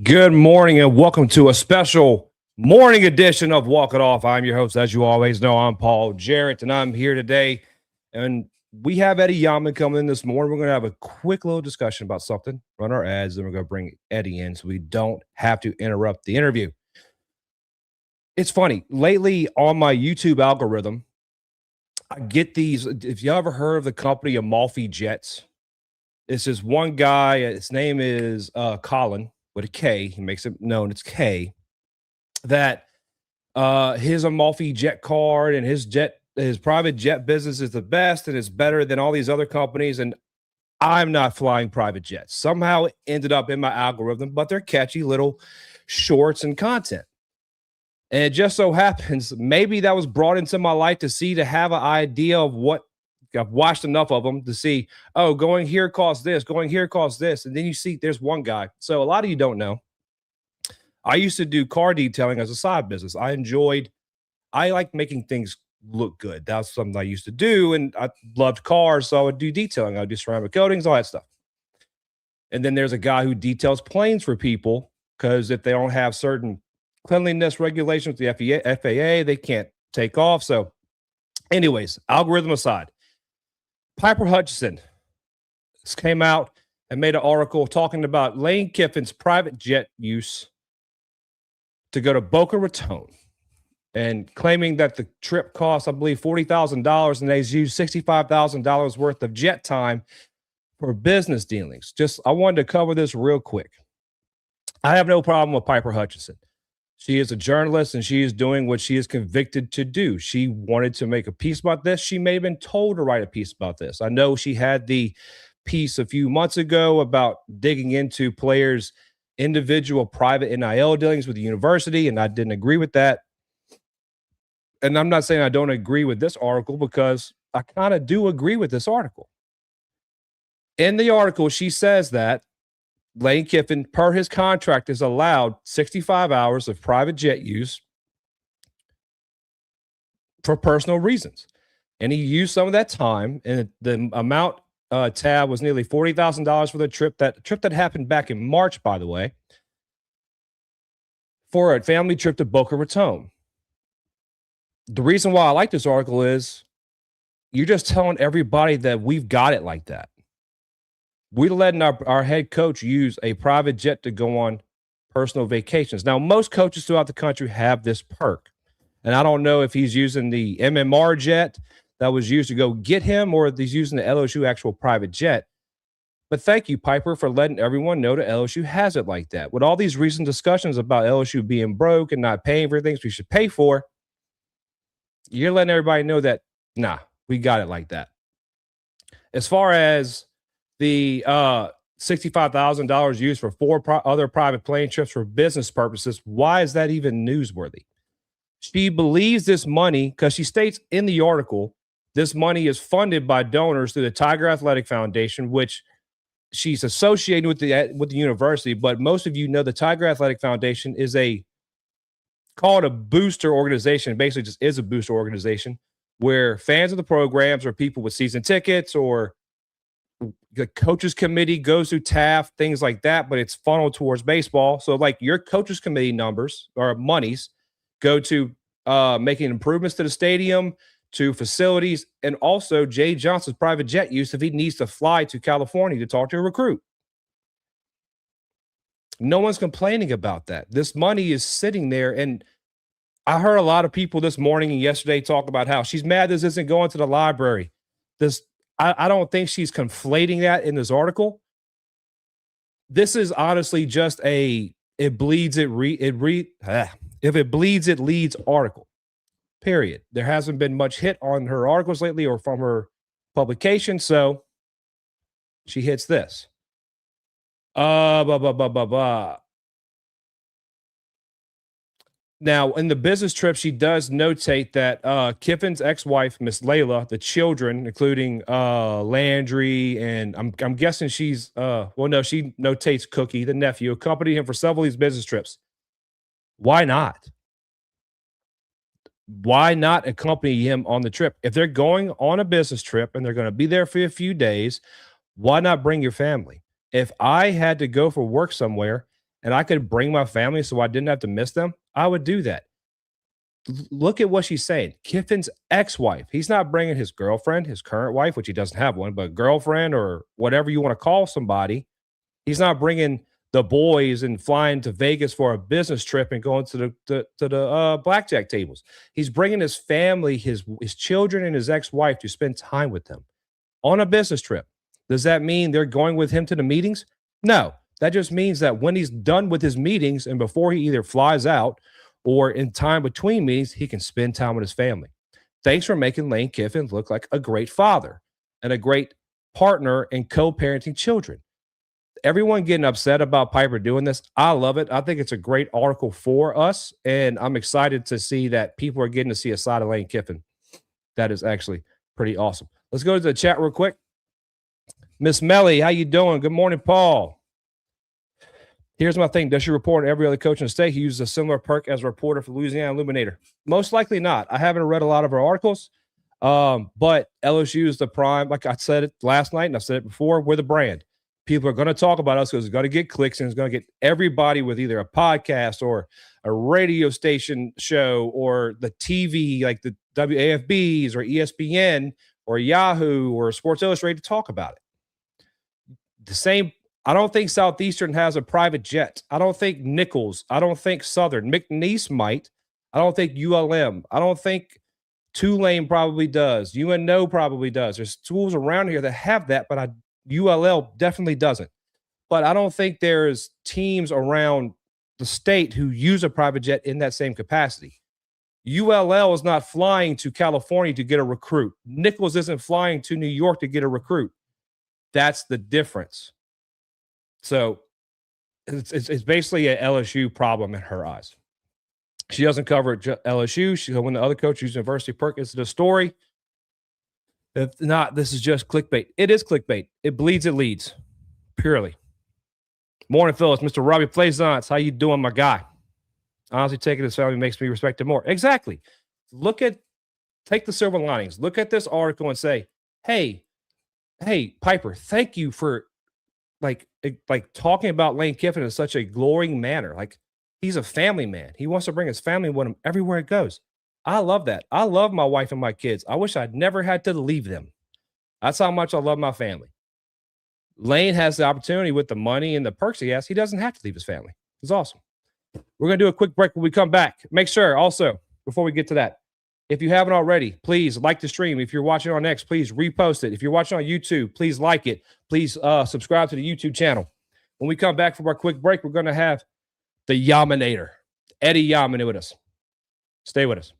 Good morning and welcome to a special morning edition of Walk It Off. I'm your host, as you always know. I'm Paul Jarrett, and I'm here today. And we have Eddie Yamin coming in this morning. We're going to have a quick little discussion about something, run our ads, then we're going to bring Eddie in so we don't have to interrupt the interview. It's funny. Lately on my YouTube algorithm, I get these. If you ever heard of the company Amalfi Jets, it's this one guy. His name is Colin with a K. He makes it known it's K. That his Amalfi jet card and his private jet business is the best and it's better than all these other companies. And I'm not flying private jets. Somehow it ended up in my algorithm, but they're catchy little shorts and content. And it just so happens maybe that was brought into my life to have an idea of what I've watched enough of them to see, oh, going here costs this, going here costs this. And then you see there's one guy. So a lot of you don't know. I used to do car detailing as a side business. I like making things look good. That's something I used to do. And I loved cars. So I would do detailing. I would do ceramic coatings, all that stuff. And then there's a guy who details planes for people because if they don't have certain cleanliness regulations, the FAA, they can't take off. So anyways, algorithm aside, Piper Hutchinson came out and made an article talking about Lane Kiffin's private jet use to go to Boca Raton and claiming that the trip cost, I believe, $40,000 and they used $65,000 worth of jet time for business dealings. I wanted to cover this real quick. I have no problem with Piper Hutchinson. She is a journalist and she is doing what she is convicted to do. She wanted to make a piece about this. She may have been told to write a piece about this. I know she had the piece a few months ago about digging into players' individual private NIL dealings with the university, and I didn't agree with that. And I'm not saying I don't agree with this article because I kind of do agree with this article. In the article, she says that Lane Kiffin, per his contract, is allowed 65 hours of private jet use for personal reasons. And he used some of that time, and the amount tab was nearly $40,000 for the trip. That trip that happened back in March, by the way, for a family trip to Boca Raton. The reason why I like this article is you're just telling everybody that we've got it like that. We're letting our head coach use a private jet to go on personal vacations. Now, most coaches throughout the country have this perk. And I don't know if he's using the MMR jet that was used to go get him or if he's using the LSU actual private jet. But thank you, Piper, for letting everyone know that LSU has it like that. With all these recent discussions about LSU being broke and not paying for things we should pay for, you're letting everybody know that, nah, we got it like that. As far as the $65,000 used for four other private plane trips for business purposes, why is that even newsworthy? She believes this money, because she states in the article, this money is funded by donors through the Tiger Athletic Foundation, which she's associated with the university. But most of you know the Tiger Athletic Foundation is called a booster organization. Basically just is a booster organization where fans of the programs or people with season tickets or the coaches committee goes through TAF, things like that, but it's funneled towards baseball. So like your coaches committee numbers or monies go to making improvements to the stadium, to facilities, and also Jay Johnson's private jet use if he needs to fly to California to talk to a recruit. No one's complaining about that. This money is sitting there. And I heard a lot of people this morning and yesterday talk about how she's mad this isn't going to the library. I don't think she's conflating that in this article. This is honestly just if it bleeds, it leads article, period. There hasn't been much hit on her articles lately or from her publication. So she hits this. Now, in the business trip, she does notate that Kiffin's ex-wife, Miss Layla, the children, including Landry, and I'm guessing she's she notates Cookie, the nephew, accompanied him for several of these business trips. Why not? Why not accompany him on the trip? If they're going on a business trip and they're going to be there for a few days, why not bring your family? If I had to go for work somewhere and I could bring my family so I didn't have to miss them, I would do that. Look at what she's saying. Kiffin's ex-wife. He's not bringing his girlfriend, his current wife, which he doesn't have one, but girlfriend or whatever you want to call somebody. He's not bringing the boys and flying to Vegas for a business trip and going to the blackjack tables. He's bringing his family, his children, and his ex-wife to spend time with them on a business trip. Does that mean they're going with him to the meetings? No. That just means that when he's done with his meetings and before he either flies out or in time between meetings, he can spend time with his family. Thanks for making Lane Kiffin look like a great father and a great partner in co-parenting children. Everyone getting upset about Piper doing this. I love it. I think it's a great article for us, and I'm excited to see that people are getting to see a side of Lane Kiffin. That is actually pretty awesome. Let's go to the chat real quick. Miss Melly, how you doing? Good morning, Paul. Here's my thing. Does she report every other coach in the state who uses a similar perk as a reporter for Louisiana Illuminator? Most likely not. I haven't read a lot of her articles, but LSU is the prime. Like I said it last night, and I've said it before, we're the brand. People are going to talk about us because it's going to get clicks, and it's going to get everybody with either a podcast or a radio station show or the TV, like the WAFBs or ESPN or Yahoo or Sports Illustrated to talk about it. The same. I don't think Southeastern has a private jet. I don't think Nichols. I don't think Southern. McNeese might. I don't think ULM. I don't think Tulane probably does. UNO probably does. There's schools around here that have that, but ULL definitely doesn't. But I don't think there's teams around the state who use a private jet in that same capacity. ULL is not flying to California to get a recruit. Nichols isn't flying to New York to get a recruit. That's the difference. So it's basically a LSU problem in her eyes. She doesn't cover LSU. When the other coach uses University Perk, it's the story. If not, this is just clickbait. It is clickbait. It bleeds, it leads. Purely. Morning, Phyllis. Mr. Robbie Plaisance. How you doing, my guy? Honestly, taking this family makes me respect it more. Exactly. Take the silver linings. Look at this article and say, hey, Piper, thank you for like talking about Lane Kiffin in such a glowing manner. Like, he's a family man. He wants to bring his family with him everywhere it goes. I love that. I love my wife and my kids. I wish I'd never had to leave them. That's how much I love my family. Lane has the opportunity with the money and the perks he has. He doesn't have to leave his family. It's awesome. We're going to do a quick break when we come back. Make sure also, before we get to that, if you haven't already, please like the stream. If you're watching on X, please repost it. If you're watching on YouTube, please like it. Please subscribe to the YouTube channel. When we come back from our quick break, we're going to have the Yaminator, Eddie Yamin, with us. Stay with us.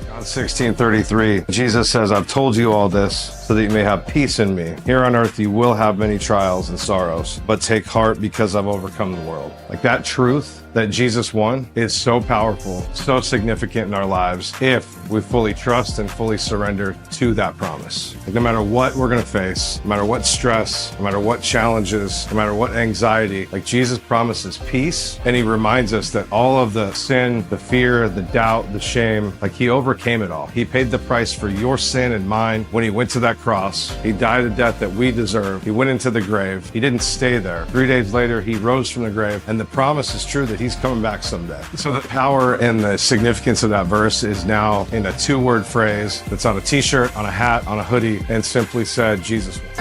John 16:33, Jesus says, I've told you all this so that you may have peace in me. Here on earth you will have many trials and sorrows, but take heart because I've overcome the world. Like, that truth that Jesus won is so powerful, so significant in our lives if we fully trust and fully surrender to that promise. Like, no matter what we're going to face, no matter what stress, no matter what challenges, no matter what anxiety, like, Jesus promises peace, and he reminds us that all of the sin, the fear, the doubt, the shame, like, he overcame it all. He paid the price for your sin and mine when he went to that cross. He died a death that we deserve. He went into the grave. He didn't stay there. 3 days later, he rose from the grave, and the promise is true that he's coming back someday. So the power and the significance of that verse is now in a 2-word phrase that's on a t-shirt, on a hat, on a hoodie, and simply said, Jesus won.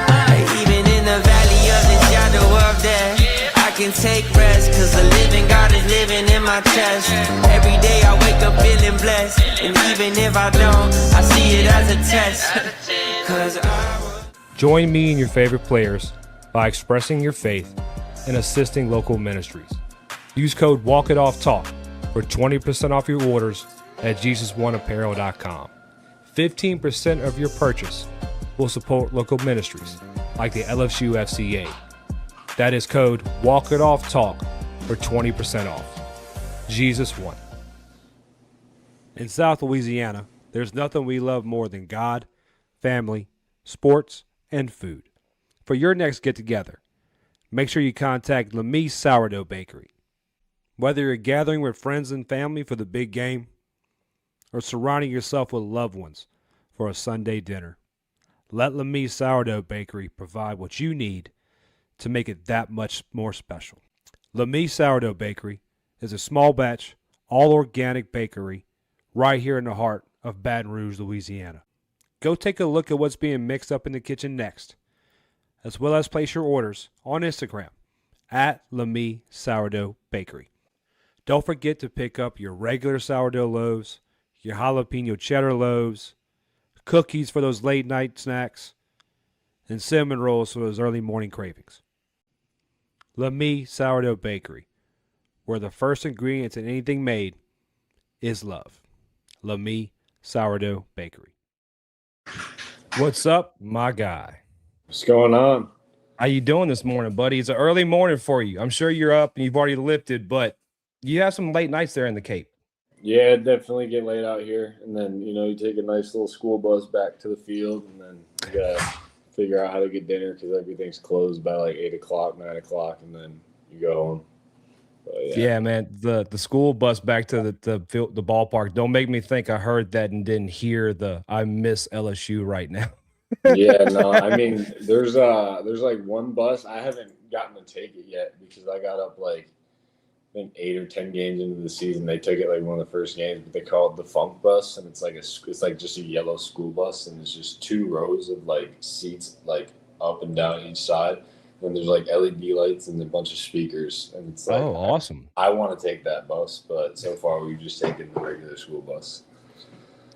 Even in the valley of the shadow of death, I can take rest, cause the living God is living in my chest. Every day I wake up feeling blessed, and even if I don't, I see it as a test. Join me and your favorite players by expressing your faith and assisting local ministries. Use code WalkItOffTalk for 20% off your orders at JesusOneApparel.com. 15% of your purchase will support local ministries like the LSU FCA. That is code WalkItOffTalk for 20% off. Jesus One. In South Louisiana, there's nothing we love more than God, family, sports, and food. For your next get-together, make sure you contact Lemise Sourdough Bakery. Whether you're gathering with friends and family for the big game or surrounding yourself with loved ones for a Sunday dinner, let Lemise Sourdough Bakery provide what you need to make it that much more special. LaMie Sourdough Bakery is a small batch, all organic bakery right here in the heart of Baton Rouge, Louisiana. Go take a look at what's being mixed up in the kitchen next, as well as place your orders on Instagram at LaMie Sourdough Bakery. Don't forget to pick up your regular sourdough loaves, your jalapeno cheddar loaves, cookies for those late night snacks, and cinnamon rolls for those early morning cravings. LaMie Sourdough Bakery, where the first ingredients in anything made is love. LaMie Sourdough Bakery. What's up, my guy? What's going on? How you doing this morning, buddy? It's an early morning for you. I'm sure you're up and you've already lifted, but you have some late nights there in the Cape. Yeah, definitely get late out here. And then, you take a nice little school bus back to the field, and then you got to figure out how to get dinner because everything's closed by like 8 o'clock, 9 o'clock, and then you go home. But, yeah, man, the school bus back to the ballpark. Don't make me think I heard that and didn't hear I miss LSU right now. Yeah, no, I mean, there's like one bus. I haven't gotten to take it yet because I got up like I think 8 or 10 games into the season. They took it like one of the first games, but they call it the Funk Bus, and it's like just a yellow school bus, and it's just 2 rows of like seats like up and down each side. And there's like LED lights and a bunch of speakers, and it's like, oh, awesome. I want to take that bus, but so far we've just taken the regular school bus.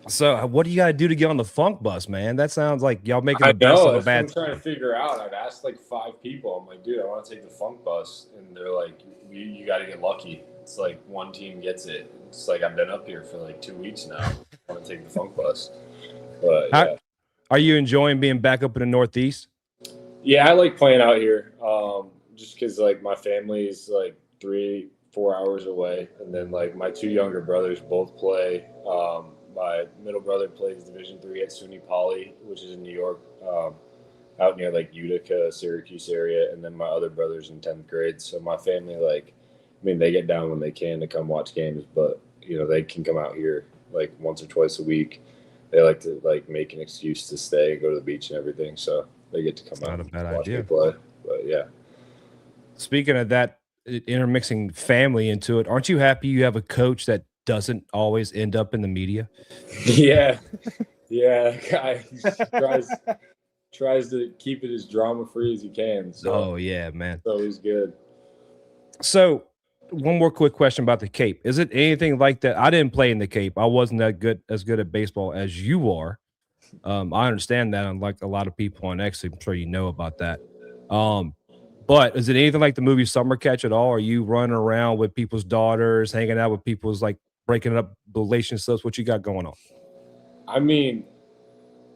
So what do you got to do to get on the Funk Bus, man? That sounds like y'all making the best of a bad. I'm trying to figure out. I've asked like 5 people. I'm like, dude, I want to take the Funk Bus, and they're like, you got to get lucky. It's like one team gets it. It's like I've been up here for like 2 weeks now. I want to take the Funk Bus. But yeah. Are you enjoying being back up in the Northeast? Yeah, I like playing out here. Just because like my family is like 3-4 hours away, and then like my 2 younger brothers both play. My middle brother plays Division III at SUNY Poly, which is in New York, out near like Utica, Syracuse area, and then my other brother's in 10th grade. So my family, they get down when they can to come watch games, but they can come out here like once or twice a week. They like to like make an excuse to stay, go to the beach and everything, so they get to come out not a bad and watch idea. me play. But yeah. Speaking of that, intermixing family into it, aren't you happy you have a coach that doesn't always end up in the media? Yeah, that guy tries to keep it as drama free as he can. So oh yeah, man, it's always good. So one more quick question about the Cape. Is it anything like that? I didn't play in the Cape. I wasn't as good at baseball as you are. I understand that, unlike a lot of people on X, I'm sure you know about that. But is it anything like the movie Summer Catch at all? Are you running around with people's daughters, hanging out with people's like breaking up relationships? What you got going on? I mean,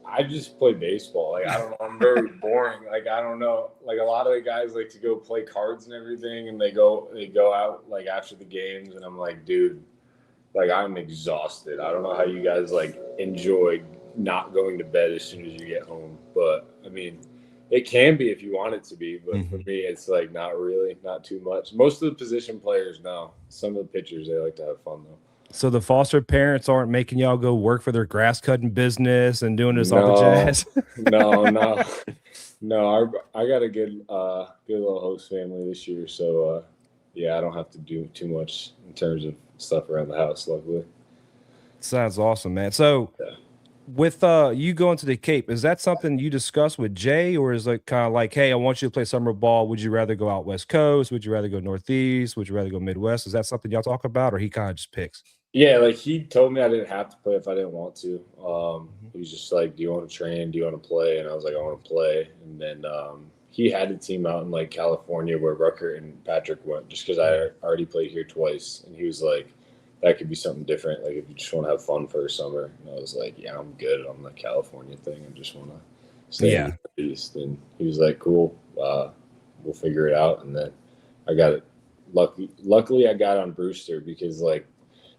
I just play baseball. Like, I don't know. I'm very boring. Like, I don't know. Like, a lot of the guys like to go play cards and everything, and they go out like after the games, and I'm like, dude, like I'm exhausted. I don't know how you guys like enjoy not going to bed as soon as you get home. But I mean, it can be if you want it to be, but for me, it's like not really, not too much. Most of the position players know. Some of the pitchers, they like to have fun though. So the foster parents aren't making y'all go work for their grass cutting business and doing this all the jazz? No. I got a good little host family this year, so yeah, I don't have to do too much in terms of stuff around the house, luckily. Sounds awesome, man. So yeah. With you going to the Cape, is that something you discuss with Jay, or is it kind of like, hey, I want you to play summer ball? Would you rather go out West Coast? Would you rather go Northeast? Would you rather go Midwest? Is that something y'all talk about, or he kind of just picks? Yeah, like he told me I didn't have to play if I didn't want to. He was just like, do you want to train? Do you want to play? And I was like, I want to play. And then he had a team out in like California where Rucker and Patrick went, just because I already played here twice. And he was like, that could be something different. Like if you just want to have fun for a summer. And I was like, yeah, I'm good on the California thing. I just want to stay in the East. And he was like, cool, we'll figure it out. And then I got it. Luckily, I got on Brewster because like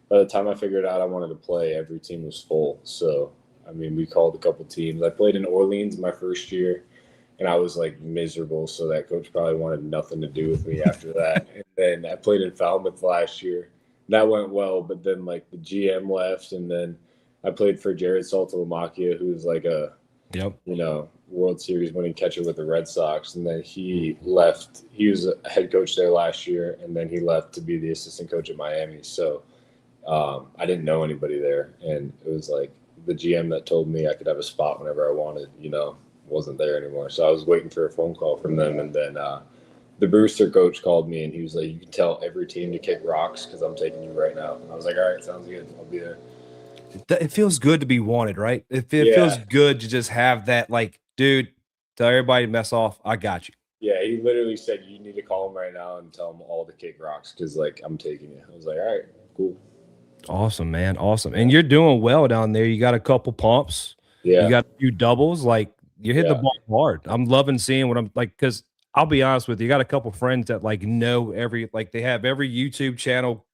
by the time I figured out I wanted to play, every team was full. So, I mean, we called a couple teams. I played in Orleans my first year, and I was like miserable. So that coach probably wanted nothing to do with me after that. And then I played in Falmouth last year. That went well, but then like the GM left, and then I played for Jared Saltalamacchia, who's like a World Series winning catcher with the Red Sox, and then he left. He was a head coach there last year, and then he left to be the assistant coach at Miami. So I didn't know anybody there, and it was like the GM that told me I could have a spot whenever I wanted, wasn't there anymore. So I was waiting for a phone call from them, and then the Brewster coach called me, and he was like, "You can tell every team to kick rocks because I'm taking you right now." And I was like, "All right, sounds good. I'll be there." It feels good to be wanted, right? It feels good to just have that, like, dude, tell everybody to mess off. I got you. Yeah, he literally said, "You need to call him right now and tell him all to kick rocks because, like, I'm taking you." I was like, "All right, cool." Awesome, man. Awesome. And you're doing well down there. You got a couple pumps. Yeah. You got a few doubles. Like, you're hitting the ball hard. I'm loving seeing what I'm like, because I'll be honest with you, got a couple friends that like know they have every YouTube channel,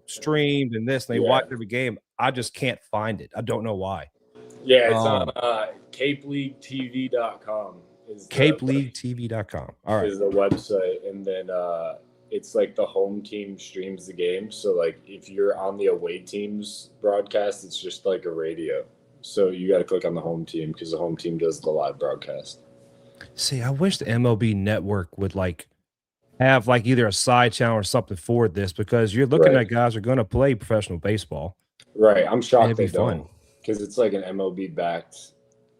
streamed and this, and they watch every game. I just can't find it. I don't know why. Yeah, it's on CapeLeagueTV.com. CapeLeagueTV.com. All right. Is the website. And then it's like the home team streams the game. So, like, if you're on the away team's broadcast, it's just like a radio. So you got to click on the home team because the home team does the live broadcast. See, I wish the MLB Network would like have like either a side channel or something for this, because you're looking at guys who are going to play professional baseball. Right. I'm shocked it'd they be fun. don't, because it's like an MLB-backed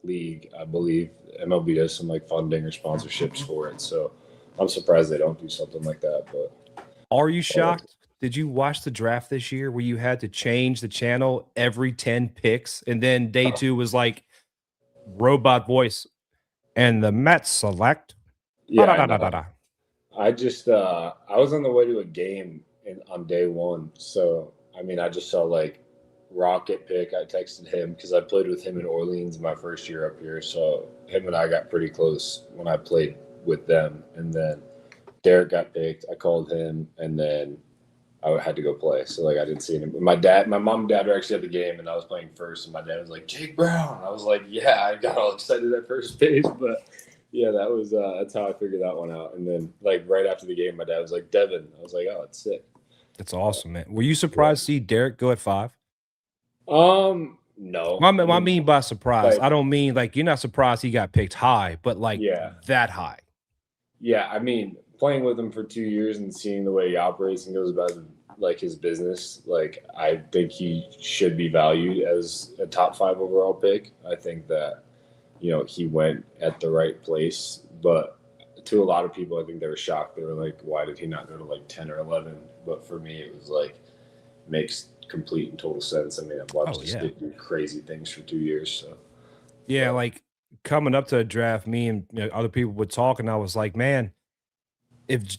league, I believe. MLB does some like funding or sponsorships for it. So I'm surprised they don't do something like that. But are you shocked? Did you watch the draft this year where you had to change the channel every 10 picks, and then day 2 was like robot voice and the Mets select? Yeah, I just I was on the way to a game on day 1. So I mean, I just saw like Rocket pick. I texted him because I played with him in Orleans my first year up here. So him and I got pretty close when I played with them. And then Derek got picked. I called him, and then I had to go play. So like I didn't see him. My mom and dad were actually at the game, and I was playing first, and my dad was like, "Jake Brown." I was like, "Yeah." I got all excited at first base, but yeah, that was that's how I figured that one out. And then like right after the game, my dad was like, "Devin." I was like, "Oh, it's sick." That's awesome, man. Were you surprised to see Derek go at 5? No. I mean by surprise, I don't mean like you're not surprised he got picked high, but like that high. Yeah, I mean, playing with him for 2 years and seeing the way he operates and goes about like his business, like I think he should be valued as a top 5 overall pick. I think that he went at the right place, but to a lot of people, I think they were shocked. They were like, "Why did he not go to like 10 or 11?" But for me, it was like makes complete and total sense. I mean, I've watched this kid do crazy things for 2 years. So yeah, like coming up to a draft, me and other people would talk, and I was like, man, if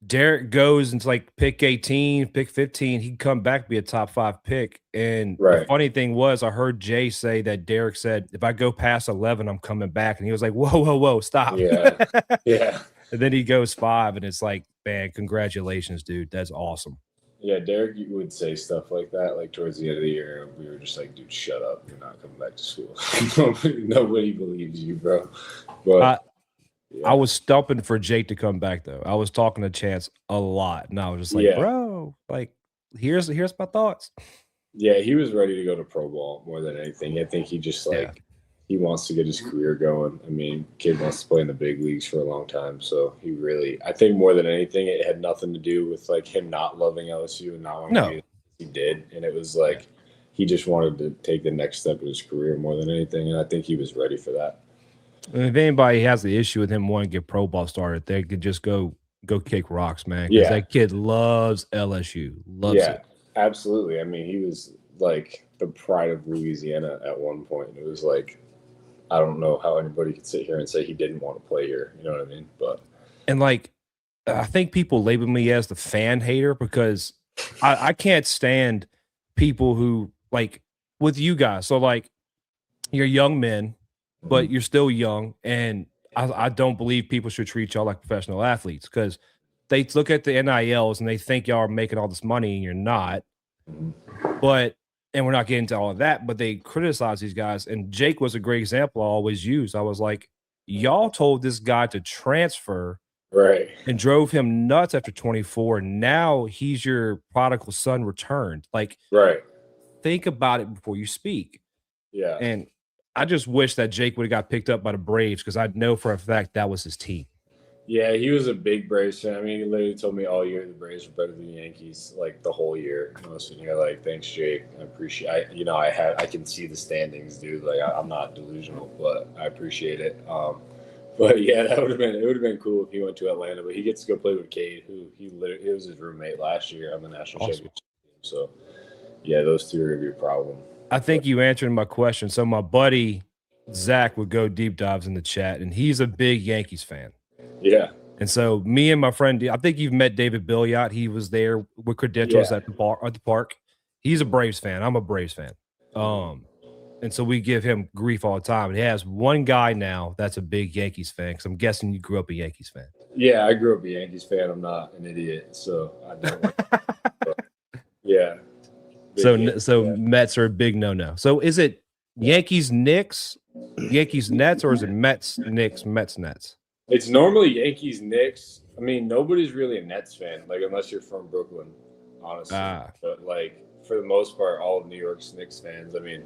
Derek goes into like pick 18, pick 15, he'd come back and be a top 5 pick. And the funny thing was, I heard Jay say that Derek said, "If I go past 11, I'm coming back." And he was like, whoa, stop. Yeah. And then he goes 5, and it's like, man, congratulations, dude. That's awesome. Yeah, Derek would say stuff like that, like towards the end of the year. We were just like, "Dude, shut up. You're not coming back to school." Nobody believes you, bro. But I was stumping for Jake to come back, though. I was talking to Chance a lot, and I was just like, bro, like, here's my thoughts. Yeah, he was ready to go to pro ball more than anything. I think he just like he wants to get his career going. I mean, kid wants to play in the big leagues for a long time. So he really, I think more than anything, it had nothing to do with like him not loving LSU and not wanting to be. He did, and it was like he just wanted to take the next step in his career more than anything, and I think he was ready for that. And if anybody has the issue with him wanting to get pro ball started, they could just go kick rocks, man. Because that kid loves LSU, loves it. Absolutely. I mean, he was like the pride of Louisiana at one point. It was like, I don't know how anybody could sit here and say he didn't want to play here. You know what I mean? And like, I think people label me as the fan hater because I can't stand people who like with you guys. So like, you're young men, but you're still young, and I don't believe people should treat y'all like professional athletes because they look at the NILs and they think y'all are making all this money and you're not. And we're not getting into all of that, but they criticize these guys. And Jake was a great example I always use. I was like, y'all told this guy to transfer and drove him nuts after 24. Now he's your prodigal son returned. Like, think about it before you speak. Yeah. And I just wish that Jake would have got picked up by the Braves because I know for a fact that was his team. Yeah, he was a big Braves fan. I mean, he literally told me all year the Braves were better than the Yankees, like the whole year. And I was sitting here like, thanks, Jake. I appreciate. I can see the standings, dude. Like, I'm not delusional, but I appreciate it. But yeah, it would have been cool if he went to Atlanta. But he gets to go play with Cade, who he was his roommate last year on the national championship team. So yeah, those two are gonna be a problem. I think you answered my question. So my buddy Zach would go deep dives in the chat, and he's a big Yankees fan. Yeah. And so me and my friend, I think you've met David Billiot. He was there with credentials at the park. He's a Braves fan. I'm a Braves fan. And so we give him grief all the time. And he has one guy now that's a big Yankees fan, because I'm guessing you grew up a Yankees fan. Yeah, I grew up a Yankees fan. I'm not an idiot, so I don't. Yeah. So Mets are a big no-no. So is it Yankees Knicks, Yankees Nets, or is it Mets Knicks, Mets Nets? It's normally Yankees Knicks. I mean, nobody's really a Nets fan, like unless you're from Brooklyn, honestly. But like for the most part, all of New York's Knicks fans. I mean,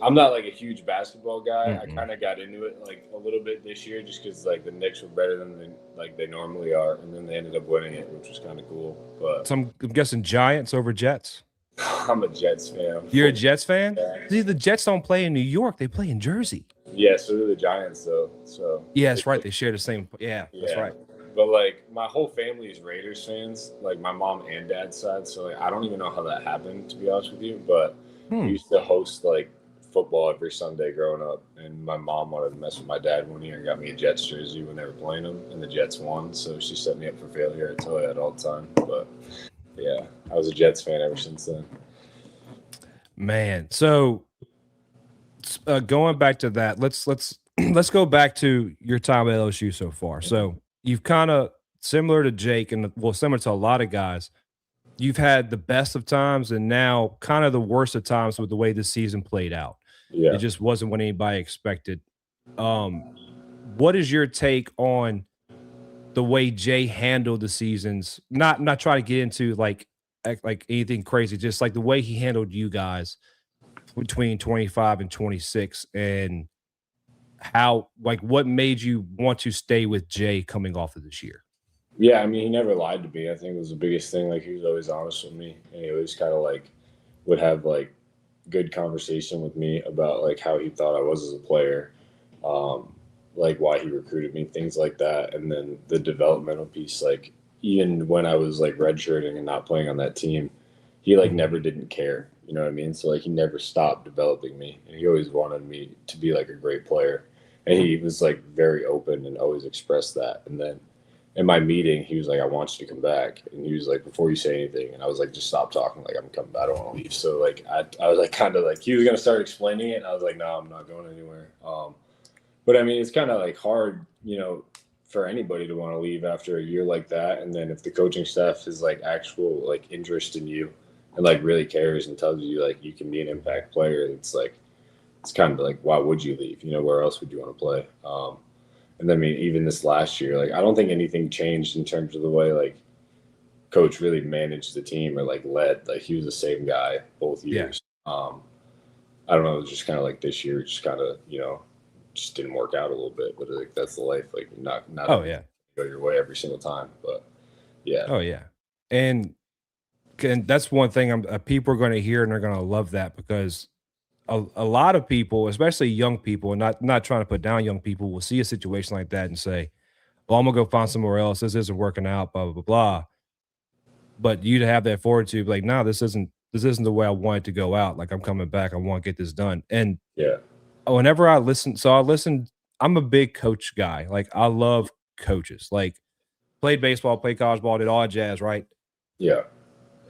I'm not like a huge basketball guy. I kind of got into it like a little bit this year just because like the Knicks were better than they normally are, and then they ended up winning it, which was kind of cool. But so I'm guessing Giants over Jets. I'm a Jets fan. You're a Jets fan? Yeah. See, the Jets don't play in New York; they play in Jersey. Yeah, so do the Giants, though. So yeah, that's right. They share the same. Yeah, that's right. But like my whole family is Raiders fans, like my mom and dad's side. So like, I don't even know how that happened, to be honest with you. But we used to host like football every Sunday growing up, and my mom wanted to mess with my dad one year and got me a Jets jersey when they were playing them, and the Jets won. So she set me up for failure. I tell you that all the time. But yeah, I was a Jets fan ever since then. Man, so going back to that, let's go back to your time at LSU so far. So you've kind of similar to Jake, and well, similar to a lot of guys, you've had the best of times and now kind of the worst of times with the way the season played out. Yeah, it just wasn't what anybody expected. What is your take on the way Jay handled the seasons? Not trying to get into like anything crazy, just like the way he handled you guys between 25 and 26, and how, like, what made you want to stay with Jay coming off of this year? Yeah, I mean, he never lied to me. I think it was the biggest thing. Like, he was always honest with me, and he always kind of like would have like good conversation with me about like how he thought I was as a player, like why he recruited me, things like that. And then the developmental piece, like even when I was like redshirting and not playing on that team, he like never didn't care. You know what I mean? So like he never stopped developing me, and he always wanted me to be like a great player. And he was like very open and always expressed that. And then in my meeting, he was like, I want you to come back. And he was like, before you say anything. And I was like, just stop talking. Like, I'm coming back. I don't want to leave. So like, I was like, kind of like, he was going to start explaining it. And I was like, no, I'm not going anywhere. But I mean, it's kind of like hard, you know, for anybody to want to leave after a year like that. And then if the coaching staff is like actual like interest in you and like really cares and tells you like you can be an impact player, it's like, it's kind of like, why would you leave? You know, where else would you want to play? And then, I mean, even this last year, like, I don't think anything changed in terms of the way, like, coach really managed the team or, like, led. Like, he was the same guy both years. Yeah. I don't know. It was just kind of like this year, just kind of, you know, just didn't work out a little bit. But, like, that's the life. Like, not oh, yeah, go your way every single time. But, yeah. Oh, yeah. And that's one thing people are going to hear, and they're going to love that, because a lot of people, especially young people, and not trying to put down young people, will see a situation like that and say, well, I'm going to go find somewhere else. This isn't working out, blah, blah, blah, blah. But you to have that fortitude, like, no, this isn't the way I want it to go out. Like, I'm coming back. I want to get this done. And yeah, whenever I listen, I'm a big coach guy. Like, I love coaches. Like, played baseball, played college ball, did all that jazz, right? Yeah.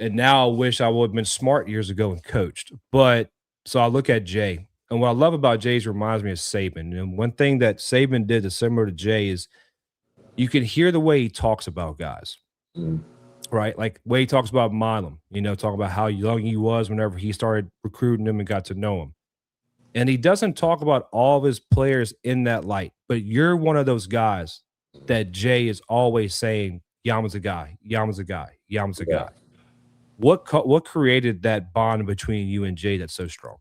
And now I wish I would have been smart years ago and coached. But so I look at Jay, and what I love about Jay reminds me of Saban. And one thing that Saban did that's similar to Jay is you can hear the way he talks about guys, right? Like the way he talks about Milam, you know, talk about how young he was whenever he started recruiting him and got to know him. And he doesn't talk about all of his players in that light, but you're one of those guys that Jay is always saying, Yaman's a guy, Yaman's a guy, Yaman's a guy. What created that bond between you and Jay that's so strong?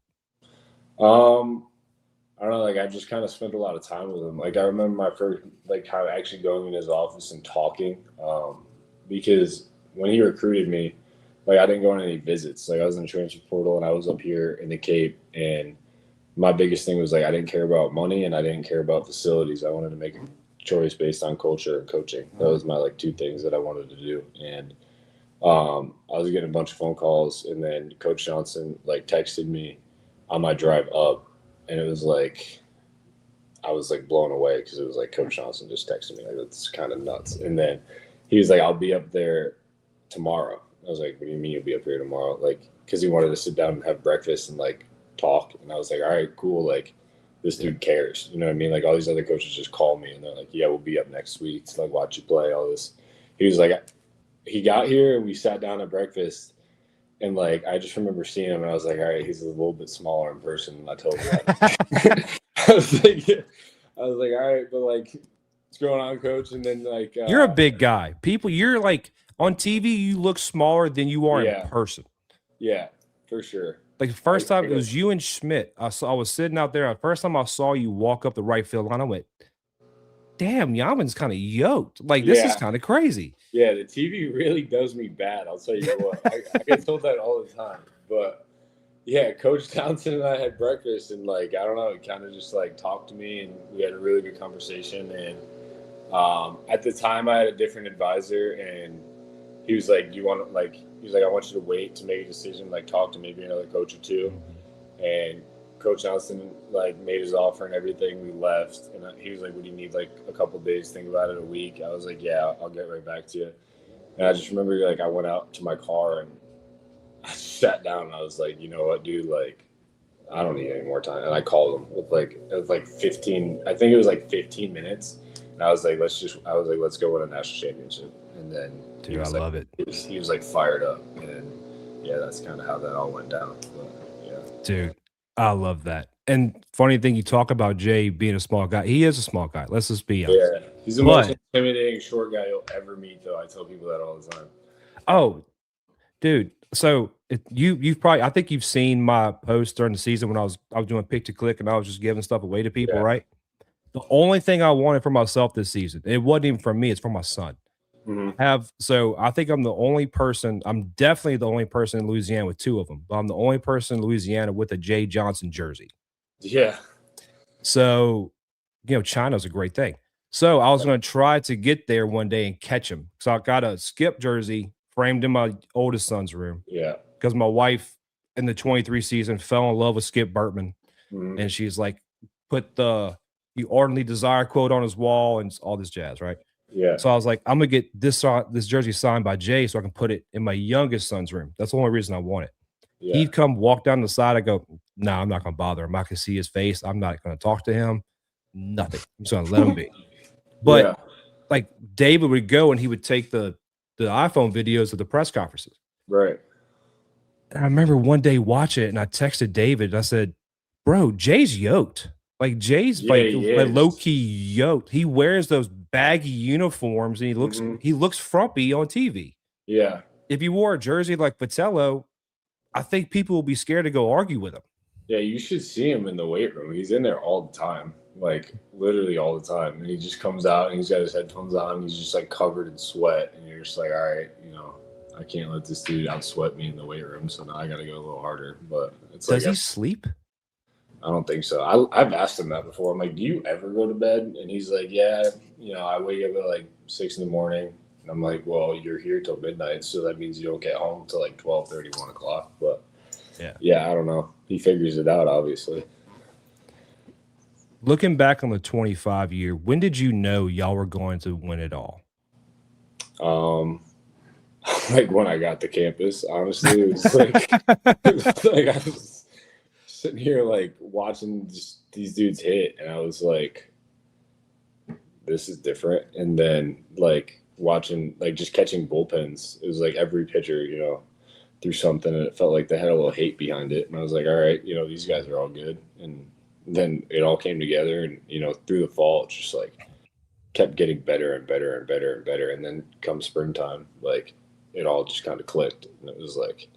I don't know, like, I just kind of spent a lot of time with him. Like, I remember my first, like, kind of actually going in his office and talking, because when he recruited me, like, I didn't go on any visits. Like, I was in the transfer portal, and I was up here in the Cape, and my biggest thing was, like, I didn't care about money, and I didn't care about facilities. I wanted to make a choice based on culture and coaching. That was my, like, two things that I wanted to do. And I was getting a bunch of phone calls, and then Coach Johnson, like, texted me on my drive up, and it was like, I was like blown away because it was like Coach Johnson just texted me. Like, that's kind of nuts. And then he was like, I'll be up there tomorrow. I was like, what do you mean you'll be up here tomorrow? Like, because he wanted to sit down and have breakfast and like talk. And I was like, all right, cool. Like, this dude cares. You know what I mean? Like, all these other coaches just call me and they're like, yeah, we'll be up next week to like watch you play, all this. He was like, he got here and we sat down at breakfast. And like, I just remember seeing him and I was like, all right, he's a little bit smaller in person than I told you. I was like, all right, but like, what's going on, coach? And then like, You're a big guy. People, you're like on TV, you look smaller than you are Yeah. in person. yeah, for sure. Like the first time it was you and Schmidt. I was sitting out there. The first time I saw you walk up the right field line, I went, damn, Yamin's kind of yoked. Like, this is Yeah. kind of crazy. Yeah, the TV really does me bad. I'll tell you what. I get told that all the time. But yeah, Coach Townsend and I had breakfast, and like, I don't know, he kind of just like talked to me, and we had a really good conversation. And at the time, I had a different advisor, and he was like, "Do you want to like?" He was like, "I want you to wait to make a decision. Like, talk to maybe another coach or two." And Coach Johnson like made his offer and everything. We left, and he was like, "Would you need like a couple days? Think about it, a week?" I was like, "Yeah, I'll get right back to you." And I just remember like I went out to my car and I sat down and I was like, "You know what, dude? Like, I don't need any more time." And I called him with like it was like 15. I think it was like 15 minutes. And I was like, let's go win a national championship." And then Dude, I love it. He was like fired up, and yeah, that's kind of how that all went down. But, yeah. Dude, I love that. And funny thing, you talk about Jay being a small guy. He is a small guy. Let's just be honest. Yeah, he's the most intimidating short guy you'll ever meet, though. I tell people that all the time. Oh, dude. So you've probably, I think you've seen my post during the season when I was doing pick to click and I was just giving stuff away to people, right? The only thing I wanted for myself this season, it wasn't even for me, it's for my son. So I think I'm definitely the only person in Louisiana with two of them, but I'm the only person in Louisiana with a Jay Johnson jersey. Yeah. So, China's a great thing. So I was going to try to get there one day and catch him. So I got a Skip jersey framed in my oldest son's room. Yeah. Because my wife in the 23 season fell in love with Skip Burtman. And she's like, put the "You ardently desire" quote on his wall and all this jazz, right? Yeah. So I was like, I'm gonna get this jersey signed by Jay so I can put it in my youngest son's room. That's the only reason I want it. Yeah. He'd come walk down the side. I go, no, I'm not gonna bother him. I can see his face. I'm not gonna talk to him. Nothing. I'm just gonna let him be. But like David would go and he would take the iPhone videos of the press conferences. Right. And I remember one day watching it and I texted David. And I said, bro, Jay's yoked. Like Jay's like low key yoked. He wears those baggy uniforms and he looks frumpy on TV. Yeah. If you wore a jersey like Vitello, I think people will be scared to go argue with him. Yeah, you should see him in the weight room. He's in there all the time, like literally all the time. And he just comes out and he's got his headphones on. And he's just like covered in sweat. And you're just like, all right, I can't let this dude out sweat me in the weight room. So now I got to go a little harder. But it's Does he sleep? I don't think so. I've asked him that before. I'm like, do you ever go to bed? And he's like, yeah, I wake up at like 6 a.m. And I'm like, well, you're here till midnight. So that means you don't get home till like 12:30, 1 o'clock. But yeah, I don't know. He figures it out, obviously. Looking back on the 25 year, when did you know y'all were going to win it all? Like when I got to campus, honestly, it was like, I was sitting here like watching just these dudes hit, and I was like, this is different. And then like watching, like just catching bullpens, it was like every pitcher, threw something, and it felt like they had a little hate behind it. And I was like, all right, these guys are all good. And then it all came together, and through the fall, it's just like kept getting better and better and better and better. And then come springtime, like it all just kind of clicked, and it was like,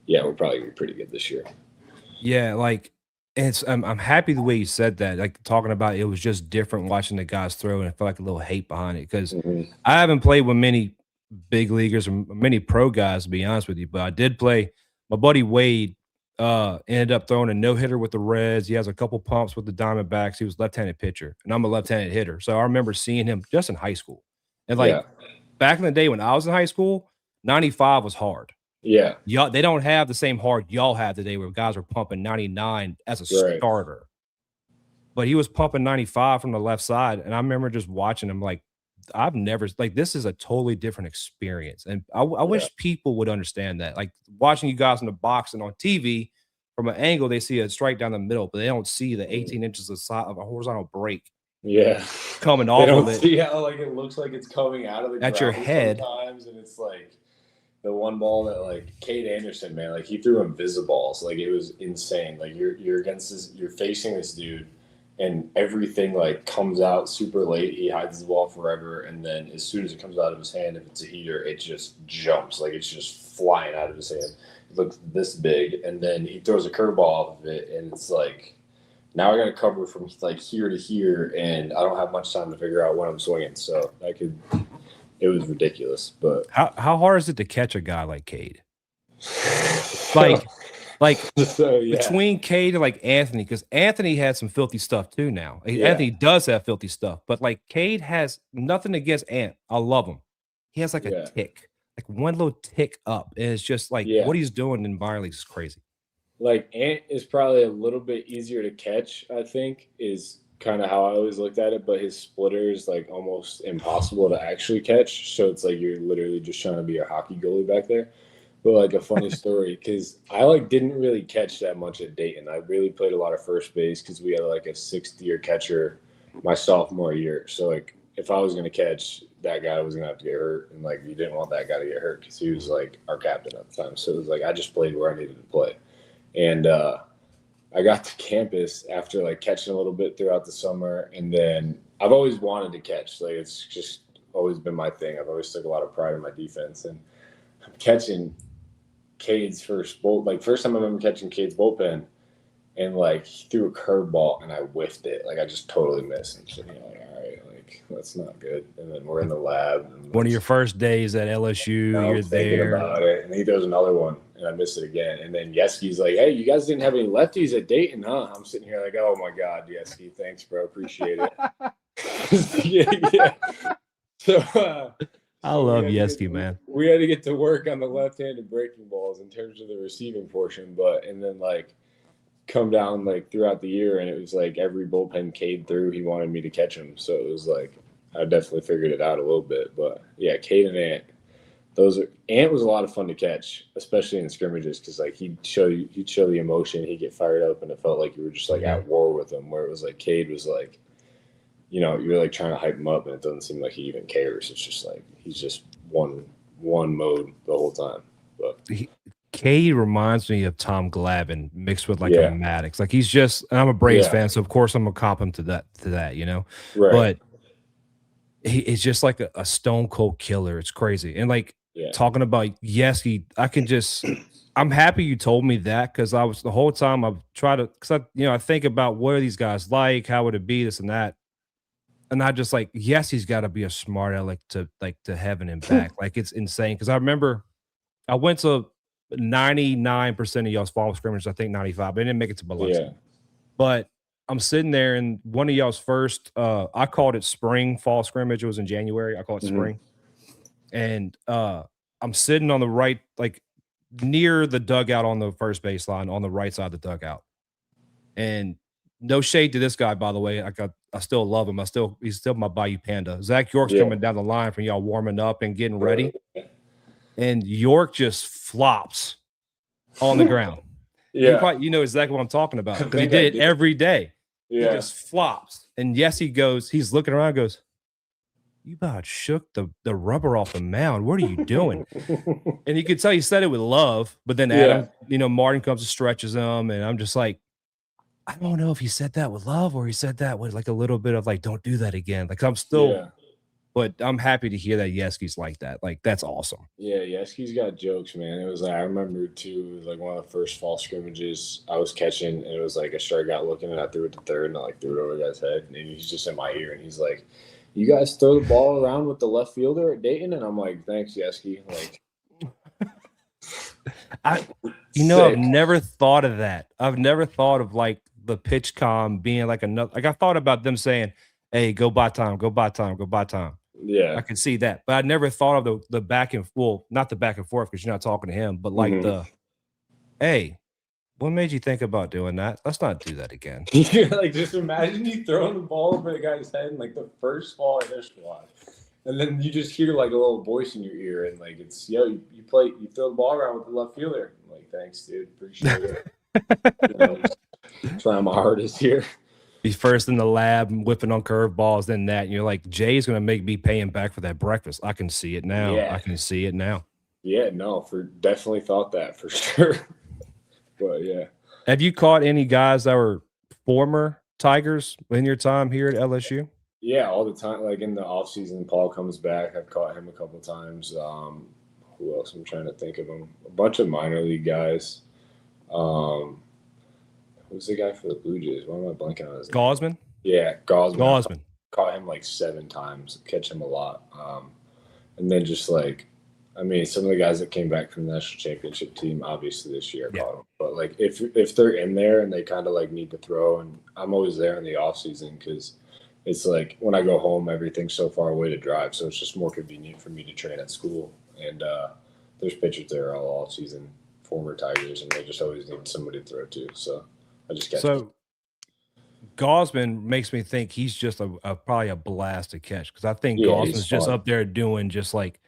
yeah, we're probably gonna be pretty good this year. Yeah, like it's I'm happy the way you said that. Like talking about it was just different watching the guys throw, and I felt like a little hate behind it because Mhm. I haven't played with many big leaguers or many pro guys, to be honest with you. But I did play. My buddy Wade ended up throwing a no hitter with the Reds. He has a couple pumps with the Diamondbacks. He was left-handed pitcher, and I'm a left-handed hitter. So I remember seeing him just in high school, and like Yeah. back in the day when I was in high school, 95 was hard. Yeah. Y'all, they don't have the same hard y'all have today where guys are pumping 99 as a Right. starter. But he was pumping 95 from the left side. And I remember just watching him like, I've never, like, this is a totally different experience. And I wish people would understand that. Like, watching you guys in the box and on TV, from an angle, they see a strike down the middle, but they don't see the 18 inches of a horizontal break Yeah. coming They off don't of it see how like it looks like it's coming out of the at your ground head. sometimes, and it's like the one ball that like Cade Anderson, man, like he threw invisible balls. Like it was insane. Like you're against this, you're facing this dude, and everything like comes out super late. He hides the ball forever, and then as soon as it comes out of his hand, if it's a heater, it just jumps. Like it's just flying out of his hand. It looks this big, and then he throws a curveball off of it, and it's like now I got to cover from like here to here, and I don't have much time to figure out when I'm swinging. So it was ridiculous. But How hard is it to catch a guy like Cade? Like so, yeah. between Cade and like Anthony, because Anthony had some filthy stuff too now. Yeah. Anthony does have filthy stuff, but like Cade has nothing against Ant. I love him. He has like a tick, like one little tick up. And it's just like what he's doing in minor leagues is crazy. Like Ant is probably a little bit easier to catch, I think, is kind of how I always looked at it, but his splitter is like almost impossible to actually catch. So it's like you're literally just trying to be a hockey goalie back there. But like a funny story, because I like didn't really catch that much at Dayton. I really played a lot of first base because we had like a sixth-year catcher my sophomore year. So like if I was gonna catch, that guy was gonna have to get hurt, and like you didn't want that guy to get hurt because he was like our captain at the time. So it was like I just played where I needed to play, and I got to campus after like catching a little bit throughout the summer, and then I've always wanted to catch. Like it's just always been my thing. I've always took a lot of pride in my defense, and I'm catching Cade's first time I remember catching Cade's bullpen, and like he threw a curveball and I whiffed it. Like I just totally missed. And so, like, all right, like that's not good. And then we're in the lab. And one of your first days at LSU, you're there. About it, and he throws another one, and I missed it again. And then Yeski's like, "Hey, you guys didn't have any lefties at Dayton, huh?" I'm sitting here like, "Oh my God, Yeski, thanks, bro, appreciate it." yeah. So. I love Yeski, man. We had to get to work on the left-handed breaking balls in terms of the receiving portion, and then like come down like throughout the year, and it was like every bullpen Cade threw, he wanted me to catch him. So it was like I definitely figured it out a little bit. But yeah, Cade and Ant, Ant was a lot of fun to catch, especially in scrimmages, because like he'd show the emotion, he'd get fired up, and it felt like you were just like at war with him. Where it was like Cade was like, you know, you're like trying to hype him up, and it doesn't seem like he even cares. It's just like he's just one mode the whole time. But Cade reminds me of Tom Glavine mixed with like a Maddox. Like he's just, and I'm a Braves fan, so of course I'm gonna comp him to that, you know. Right. But he's just like a stone cold killer. It's crazy. And like talking about I'm happy you told me that, because I was the whole time I've tried to, because I think about what are these guys like, how would it be, this and that. And I just like, yes, he's got to be a smart aleck to heaven and back. Like it's insane. Because I remember I went to 99% of y'all's fall scrimmage, I think 95, but I didn't make it to Biloxi. Yeah. But I'm sitting there, and one of y'all's first, I called it spring fall scrimmage. It was in January. I call it spring. And I'm sitting on the right, like near the dugout on the first baseline, on the right side of the dugout. And no shade to this guy, by the way. I still love him. He's still my Bayou Panda. Zach York's coming down the line from y'all warming up and getting ready. And York just flops on the ground. You know exactly what I'm talking about, because he did it every day. He just flops. And he's looking around and goes, "You about shook the rubber off the mound. What are you doing?" And you could tell he said it with love, but then Adam, Martin comes and stretches him, and I'm just like, I don't know if he said that with love or he said that with like a little bit of like, don't do that again. Like I'm still But I'm happy to hear that Yeski's like that. Like, that's awesome. Yeah, Yeski's got jokes, man. It was like I remember too. It was like one of the first fall scrimmages I was catching, and it was like a strikeout looking, and I threw it to third, and I like threw it over the guy's head, and he's just in my ear, and he's like, "You guys throw the ball around with the left fielder at Dayton," and I'm like, "Thanks, Yeski." Like, I've never thought of that. I've never thought of like the pitch com being like another. Like I thought about them saying, "Hey, go buy time, go buy time, go buy time." Yeah, I can see that, but I never thought of the back and not the back and forth because you're not talking to him, but like hey, what made you think about doing that? Let's not do that again. Yeah, like just imagine you throwing the ball over the guy's head in like the first fall in their squad, and then you just hear like a little voice in your ear, and like it's you throw the ball around with the left fielder. I'm like, thanks, dude, appreciate it. Trying my hardest here. He's first in the lab, whipping on curveballs, then that. And you're like, Jay's going to make me pay him back for that breakfast. I can see it now. Yeah. I can see it now. Yeah, no, definitely thought that for sure. But yeah. Have you caught any guys that were former Tigers in your time here at LSU? Yeah, all the time. Like in the off season, Paul comes back. I've caught him a couple times. Who else? I'm trying to think of them. A bunch of minor league guys. Who's the guy for the Blue Jays? Why am I blanking on his name? Gosman? Yeah, Gosman. Gosman. Caught him like 7 times. Catch him a lot. And then just like, I mean, some of the guys that came back from the national championship team, obviously this year, caught them. But like, if they're in there and they kind of like need to throw, and I'm always there in the off season because it's like when I go home, everything's so far away to drive, so it's just more convenient for me to train at school. And there's pitchers there all off season, former Tigers, and they just always need somebody to throw to. So I just catch them. Gosman makes me think he's just probably a blast to catch because I think Gosman's just up there doing just like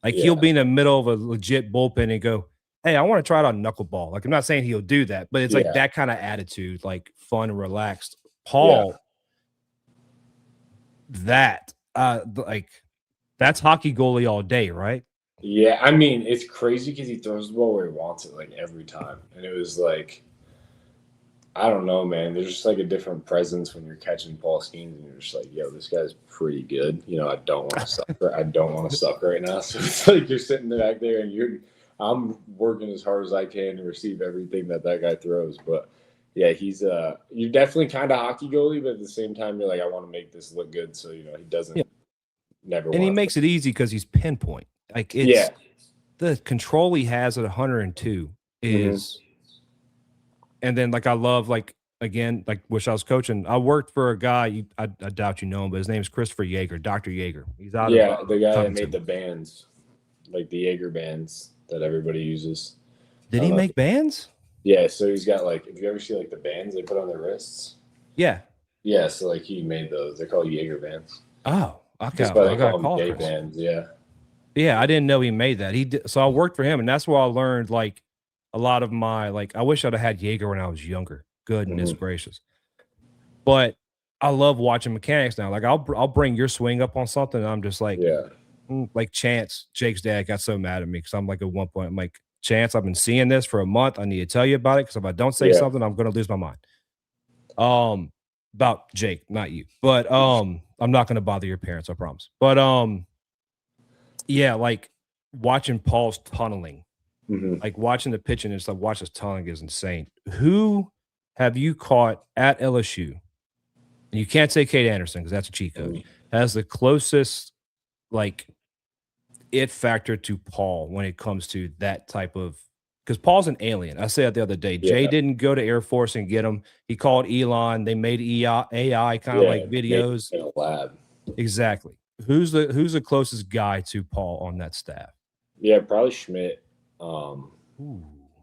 he'll be in the middle of a legit bullpen and go, "Hey, I want to try it on knuckleball." Like I'm not saying he'll do that, but it's like that kind of attitude, like fun, relaxed. Paul, that's hockey goalie all day, right? Yeah, I mean it's crazy because he throws the ball where he wants it, like every time, and it was like. I don't know, man. There's just like a different presence when you're catching Paul Skenes, and you're just like, "Yo, this guy's pretty good." You know, I don't want to suck. I don't want to suck right now. So it's like you're sitting back there, and I'm working as hard as I can to receive everything that guy throws. But yeah, he's you're definitely kind of hockey goalie, but at the same time, you're like, I want to make this look good, so he doesn't never. And he makes it easy because he's pinpoint. Like it's the control he has at 102 is. And then, like, I love, like, again, like, wish I was coaching. I worked for a guy, I doubt you know him, but his name is Christopher Yeager, Dr. Yeager. He's out of the guy that made the bands, like the Yeager bands that everybody uses. Did he make bands? Yeah, so he's got, like, if you ever see, like, the bands they put on their wrists. Yeah. Yeah, so, like, he made those. They're called Yeager bands. Oh, okay. I got call them bands, Yeah, I didn't know he made that. So I worked for him, and that's where I learned, like, a lot of my, like, I wish I'd have had Yeager when I was younger. Goodness gracious. But I love watching mechanics now. Like, I'll bring your swing up on something, and I'm just like, like Chance, Jake's dad got so mad at me because I'm like, at one point, I'm like, Chance, I've been seeing this for a month. I need to tell you about it because if I don't say something, I'm going to lose my mind. About Jake, not you. But I'm not going to bother your parents, I promise. But yeah, like watching Paul's tunneling. Like watching the pitching and stuff, watch his tunneling is insane. Who have you caught at LSU? And you can't say Kate Anderson because that's a cheat code. Has the closest like it factor to Paul when it comes to that type of because Paul's an alien. I said that the other day. Jay didn't go to Air Force and get him. He called Elon. They made AI kind of like videos. In a lab. Exactly. Who's the closest guy to Paul on that staff? Yeah, probably Schmidt.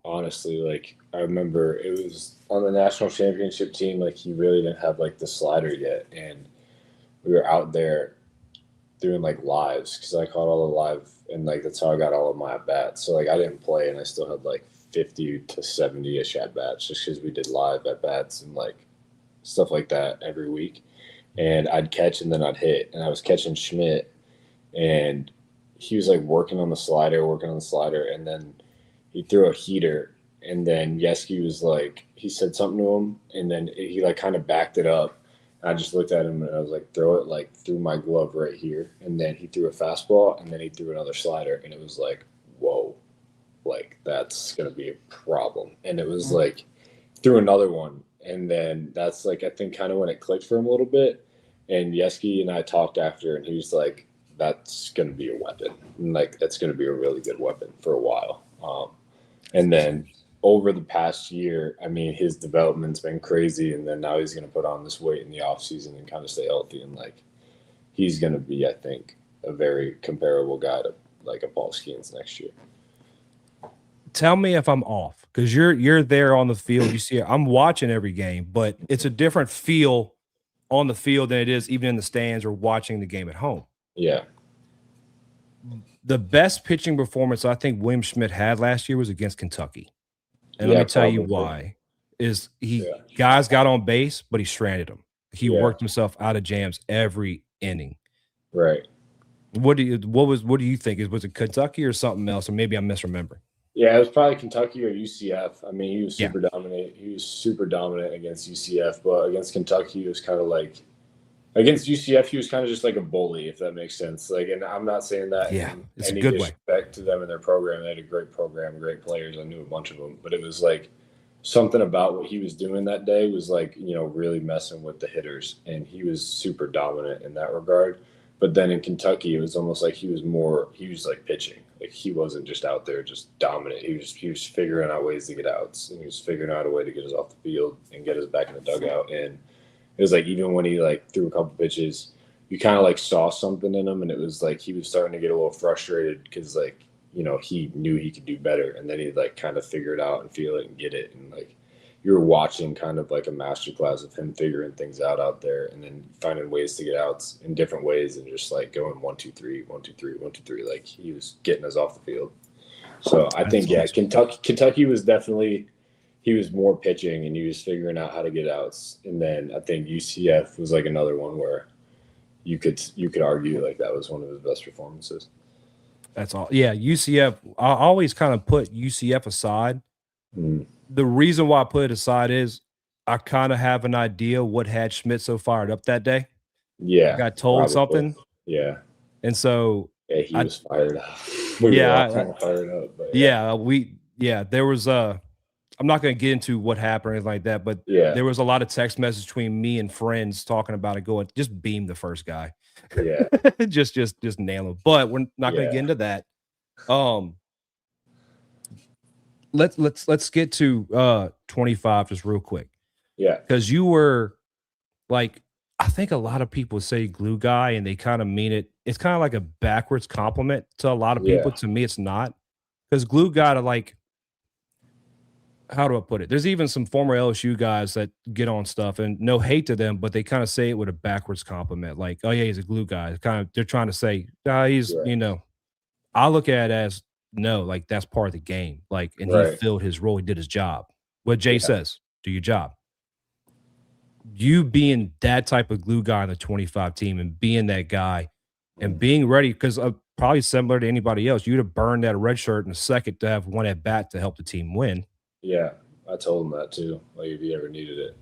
Honestly, like I remember it was on the national championship team, like he really didn't have like the slider yet, and we were out there doing like lives because I caught all the live, and like that's how I got all of my at bats. So like I didn't play, and I still had like 50 to 70ish at bats just because we did live at bats and like stuff like that every week. And I'd catch and then I'd hit, and I was catching Schmidt, and he was like working on the slider, and then he threw a heater, and then Yeski was like, he said something to him, and then he like kind of backed it up. I just looked at him and I was like, throw it like through my glove right here. And then he threw a fastball and then he threw another slider. And it was like, whoa, like that's going to be a problem. And it was like, threw another one. And then that's like, I think kind of when it clicked for him a little bit. And Yeski and I talked after and he was like, that's going to be a weapon. And like, that's going to be a really good weapon for a while. And then over the past year, I mean, his development's been crazy, and then now he's going to put on this weight in the offseason and kind of stay healthy, and like he's going to be, I think, a very comparable guy to like a Paul Skenes next year. Tell me if I'm off, because you're there on the field. You see, I'm watching every game, but it's a different feel on the field than it is even in the stands or watching the game at home. Yeah. The best pitching performance I think William Schmidt had last year was against Kentucky. And Yeah, let me tell you probably. why. Is guys got on base, but he stranded them. He worked himself out of jams every inning. Right. What do you think? Was it Kentucky or something else? Or maybe I'm misremembering. Yeah, it was probably Kentucky or UCF. I mean, he was super dominant. He was super dominant against UCF, but against Kentucky, he was kind of like against UCF, he was kind of just like a bully, if that makes sense. Like, and I'm not saying that in it's any a good way. disrespect to them and their program. They had a great program, great players. I knew a bunch of them, but it was like something about what he was doing that day was like, you know, really messing with the hitters, and he was super dominant in that regard. But then in Kentucky, it was almost like he was like pitching. Like he wasn't just out there just dominant. He was figuring out ways to get outs, and he was figuring out a way to get us off the field and get us back in the dugout. And it was like even when he like threw a couple pitches, you kind of like saw something in him, and it was like he was starting to get a little frustrated because like, you know, he knew he could do better, and then he'd like kind of figure it out and feel it and get it, and like you were watching kind of like a masterclass of him figuring things out there, and then finding ways to get outs in different ways, and just like going 1, 2, 3, 1, 2, 3, 1, 2, 3. Like he was getting us off the field. So I think Kentucky was definitely. He was more pitching and he was figuring out how to get outs. And then I think UCF was like another one where you could argue like that was one of his best performances. That's all. Yeah, UCF. I always kind of put UCF aside. The reason why I put it aside is I kind of have an idea what had Schmidt so fired up that day. Yeah. I got told something. Yeah. And so he was fired up. Fired up. But there was I'm not going to get into what happened or anything like that, but there was a lot of text messages between me and friends talking about it, going, just beam the first guy. Yeah. just nail him. But we're not going to get into that. Let's get to 25 just real quick. Yeah. Because you were like, I think a lot of people say glue guy and they kind of mean it. It's kind of like a backwards compliment to a lot of people. To me, it's not. Because glue guy to like, how do I put it? There's even some former LSU guys that get on stuff, and no hate to them, but they kind of say it with a backwards compliment. Like, oh yeah, he's a glue guy. They're trying to say, he's, you know, I look at it as no, like that's part of the game. Like, and he filled his role. He did his job. What Jay says, do your job. You being that type of glue guy on the 25 team and being that guy and being ready, because probably similar to anybody else, you'd have burned that red shirt in a second to have one at bat to help the team win. Yeah, I told him that too. Like if he ever needed it.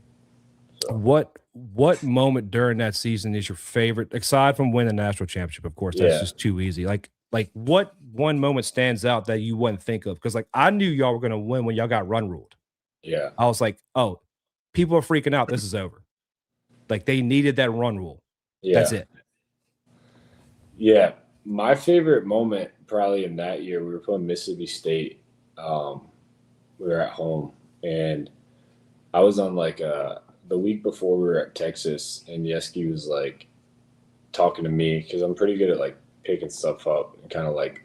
So. What moment during that season is your favorite, aside from winning the national championship? Of course, that's just too easy. Like what one moment stands out that you wouldn't think of? Because like I knew y'all were gonna win when y'all got run ruled. Yeah, I was like, oh, people are freaking out. This is over. Like they needed that run rule. Yeah, that's it. Yeah, my favorite moment probably in that year, we were playing Mississippi State. We were at home, and I was on like the week before we were at Texas, and Yeski was like talking to me because I'm pretty good at like picking stuff up and kind of like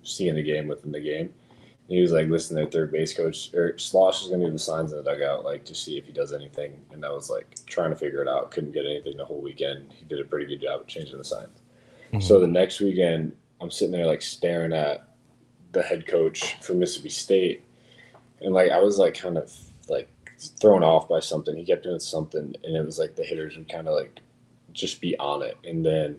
seeing the game within the game. And he was like, listen, their third base coach or Slosh is going to do the signs in the dugout, like to see if he does anything. And I was like trying to figure it out. Couldn't get anything the whole weekend. He did a pretty good job of changing the signs. So the next weekend, I'm sitting there like staring at the head coach for Mississippi State. And like I was like kind of like thrown off by something. He kept doing something, and it was like the hitters would kind of like just be on it. And then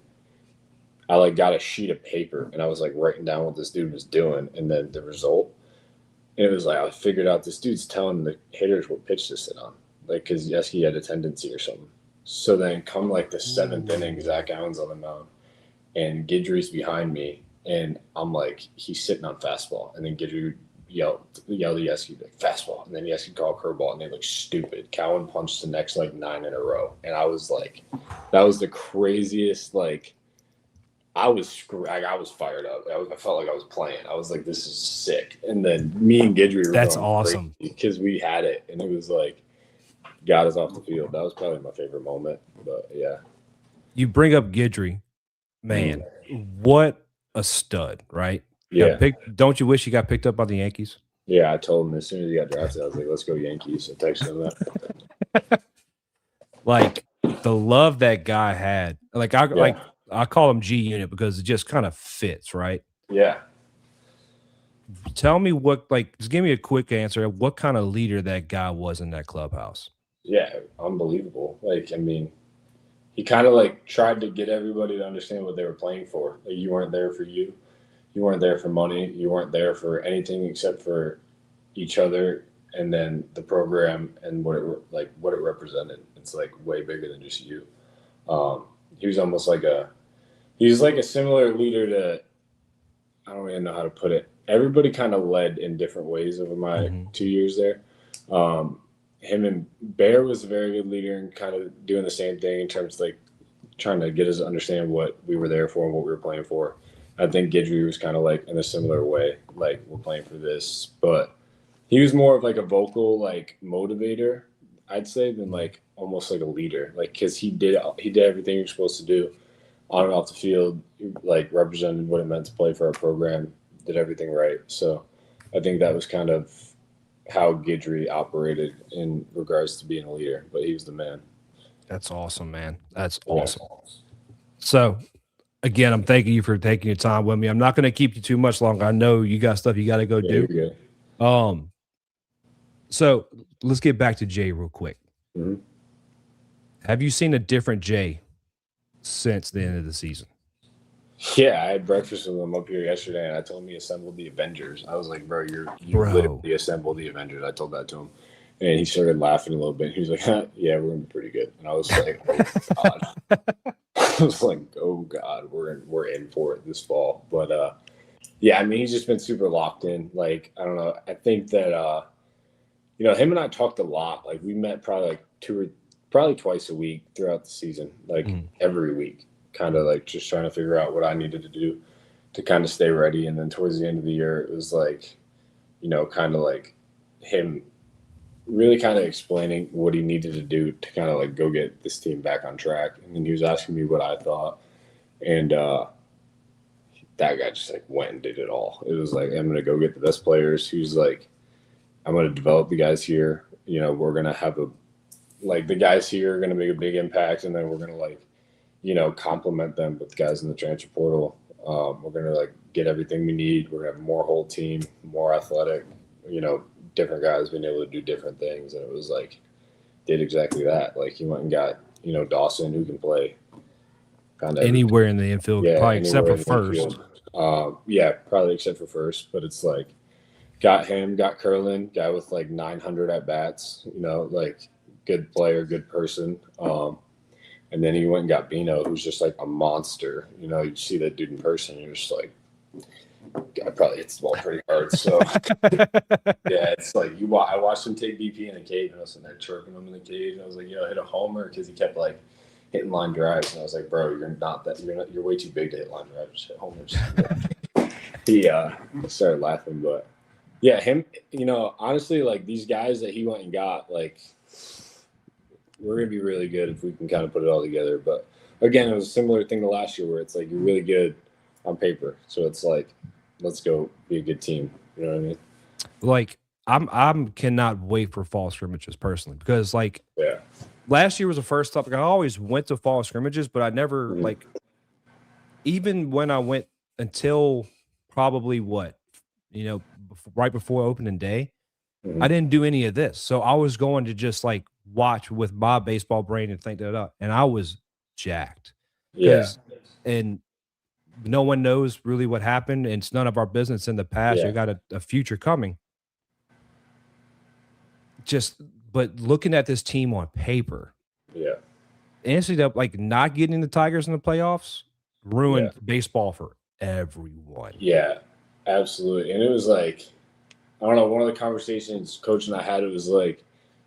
I like got a sheet of paper, and I was like writing down what this dude was doing, and then the result. And it was like I figured out this dude's telling the hitters what pitch to sit on, like because Yeski had a tendency or something. So then come like the 7th inning, Zach Allen's on the mound, and Guidry's behind me, and I'm like, he's sitting on fastball, and then Guidry yelled to Yesky, like, fastball, and then Yesky called curveball, and they look stupid. Cowan punched the next like 9 in a row, and I was like, that was the craziest. Like, I was fired up. I felt like I was playing. I was like, this is sick. And then me and Guidry were That's going awesome because we had it, and it was like, got us off the field. That was probably my favorite moment. But yeah, you bring up Guidry, man. What a stud, right? yeah. Don't you wish he got picked up by the Yankees? Yeah, I told him as soon as he got drafted, I was like, let's go Yankees. I texted him that. Like the love that guy had. Like I call him G Unit because it just kind of fits, right? Yeah. Tell me just give me a quick answer of what kind of leader that guy was in that clubhouse. Yeah, unbelievable. Like, I mean, he kind of like tried to get everybody to understand what they were playing for. Like, you weren't there for you. You weren't there for money. You weren't there for anything except for each other, and then the program and what it represented. It's like way bigger than just you. He was almost like a similar leader to, I don't even know how to put it. Everybody kind of led in different ways over my 2 years there. Him and Bear was a very good leader and kind of doing the same thing in terms of like trying to get us to understand what we were there for and what we were playing for. I think Guidry was kind of like in a similar way, like we're playing for this, but he was more of like a vocal like motivator, I'd say, than like almost like a leader, like because he did everything you're supposed to do on and off the field, like represented what it meant to play for our program, did everything right. So I think that was kind of how Guidry operated in regards to being a leader, but he was the man. That's awesome, man. That's awesome. So again, I'm thanking you for taking your time with me. I'm not going to keep you too much longer. I know you got stuff you got to go do. You're good. So let's get back to Jay real quick. Mm-hmm. Have you seen a different Jay since the end of the season? Yeah, I had breakfast with him up here yesterday, and I told him he assembled the Avengers. I was like, bro, you literally assembled the Avengers. I told that to him. And he started laughing a little bit. He was like, yeah, we're going to be pretty good. And I was like, oh, God. I was like, oh, God, we're in for it this fall. But, yeah, I mean, he's just been super locked in. Like, I don't know. I think that, him and I talked a lot. Like, we met probably like twice a week throughout the season, like every week. Kind of like just trying to figure out what I needed to do to kind of stay ready. And then towards the end of the year, it was like, kind of like him really kind of explaining what he needed to do to kind of like go get this team back on track. And then he was asking me what I thought. And that guy just like went and did it all. It was like, I'm going to go get the best players. He was like, I'm going to develop the guys here. We're going to have the guys here are going to make a big impact. And then we're going to complement them with guys in the transfer portal. We're going to like get everything we need. We're going to have more whole team, more athletic, different guys being able to do different things. And it was like, did exactly that. Like he went and got, Dawson, who can play kind of anywhere in the infield, probably except for first. Yeah, probably except for first, but it's like, got Curlin, guy with like 900 at bats, like good player, good person. And then he went and got Bino, who's just like a monster. You see that dude in person, you're just like, guy probably hits the ball pretty hard. So, yeah, it's like I watched him take BP in the cage, and I was sitting there chirping him in the cage. And I was like, hit a homer, because he kept like hitting line drives. And I was like, bro, you're way too big to hit line drives. Just hit homers. He started laughing, but yeah, him. Honestly, like these guys that he went and got, like, we're going to be really good if we can kind of put it all together. But again, it was a similar thing to last year where it's like, you're really good on paper. So it's like, let's go be a good team. You know what I mean? Like I'm cannot wait for fall scrimmages personally, because like last year was the first topic. I always went to fall scrimmages, but I never even when I went until probably right before opening day, I didn't do any of this. So I was going to just like watch with my baseball brain and think that up. And I was jacked. Yeah. And no one knows really what happened. And it's none of our business in the past. You got a future coming. But looking at this team on paper. Yeah. NCAA, like not getting the Tigers in the playoffs ruined baseball for everyone. Yeah, absolutely. And it was like, I don't know, one of the conversations Coach and I had, it was like,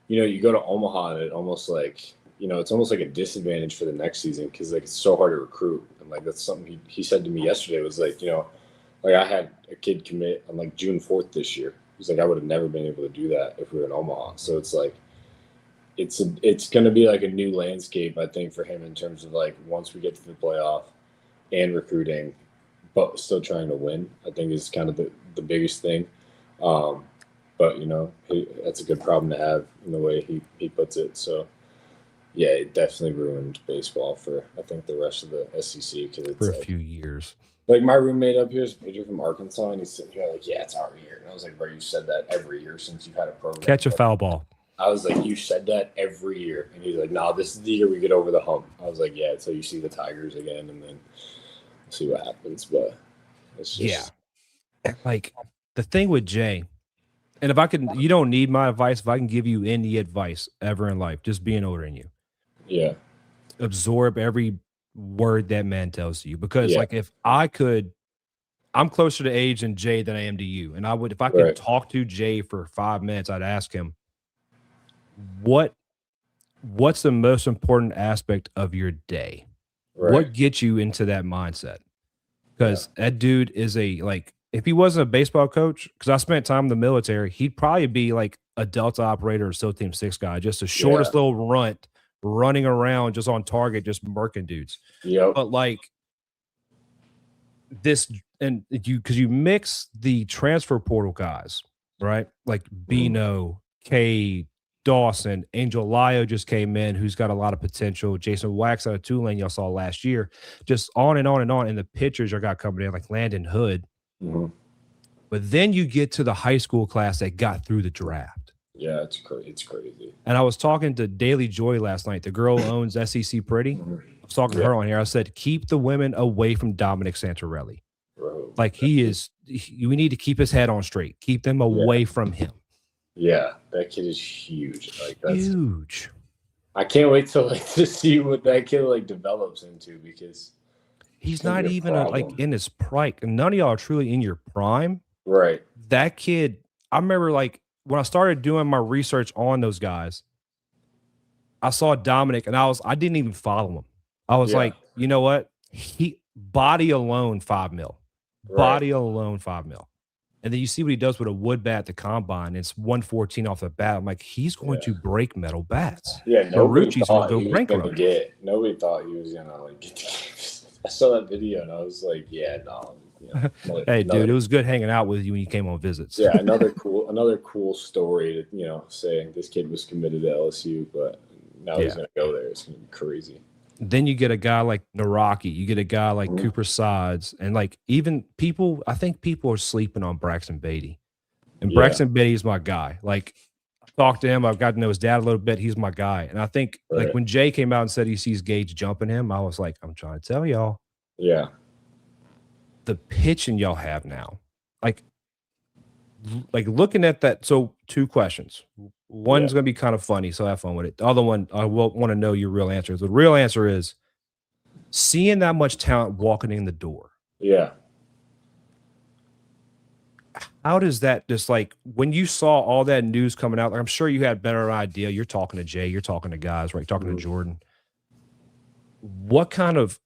you go to Omaha and it almost like, it's almost like a disadvantage for the next season because like it's so hard to recruit. And like that's something he said to me yesterday was like, like I had a kid commit on like June 4th this year. He's like, I would have never been able to do that if we were in Omaha. So it's like, it's going to be like a new landscape, I think, for him in terms of like once we get to the playoff and recruiting, but still trying to win, I think is kind of the biggest thing. But that's a good problem to have in the way he puts it. So yeah, it definitely ruined baseball for I think the rest of the SEC because it's for a few years. Like my roommate up here is a pitcher from Arkansas, and he's sitting here like, yeah, it's our year. And I was like, bro, you said that every year since you've had a program. Catch a foul ball. I was like, you said that every year. And he's like, no, this is the year we get over the hump. I was like, yeah, so you see the Tigers again, and then see what happens. But it's just like the thing with Jay, and if I can, you don't need my advice. If I can give you any advice ever in life, just being older than you. Yeah. Absorb every word that man tells you, because like if I could, I'm closer to age in Jay than I am to you, and I would, if I could talk to Jay for 5 minutes, I'd ask him, what's the most important aspect of your day? What gets you into that mindset? Because that dude is if he wasn't a baseball coach, because I spent time in the military, he'd probably be like a Delta operator or SEAL Team 6 guy, just the shortest little runt running around just on target, just murking dudes. But like this, and because you mix the transfer portal guys, right? Like Bino, Cade, Dawson, Angel Lyo just came in, who's got a lot of potential. Jason Wax out of Tulane, y'all saw last year, just on and on and on. And the pitchers are got coming in like Landon Hood. But then you get to the high school class that got through the draft. Yeah, it's crazy. And I was talking to Daily Joy last night. The girl who owns SEC Pretty. I was talking to her on here. I said, keep the women away from Dominic Santorelli. Like we need to keep his head on straight. Keep them away from him. Yeah, that kid is huge. Like that's huge. I can't wait to see what that kid develops into because he's not even in his prime. None of y'all are truly in your prime. Right. That kid, I remember when I started doing my research on those guys, I saw Dominic and I didn't even follow him. I was like, you know what? Body alone, $5 million. Body alone, $5 million. And then you see what he does with a wood bat at the combine. It's 114 off the bat. I'm like, he's going to break metal bats. Yeah, Marucci's going to go rank runner. Nobody thought he was going to get the games. I saw that video and I was like, yeah, no. Hey, dude, it was good hanging out with you when you came on visits. Yeah, another cool story to say this kid was committed to LSU, but now he's going to go there. It's going to be crazy. Then you get a guy like Naraki, you get a guy like Cooper Sides, and even people, I think people are sleeping on Braxton Beatty. And Braxton Beatty is my guy. Like, I talked to him, I've got to know his dad a little bit. He's my guy. And I think when Jay came out and said he sees Gage jumping him, I was like, I'm trying to tell y'all. Yeah. The pitching y'all have now. Like looking at that. So 2 questions. One's going to be kind of funny, so have fun with it. The other one, I will want to know your real answer. The real answer is seeing that much talent walking in the door. Yeah. How does that just when you saw all that news coming out, I'm sure you had better idea. You're talking to Jay, you're talking to guys, right? You're talking to Jordan. What kind of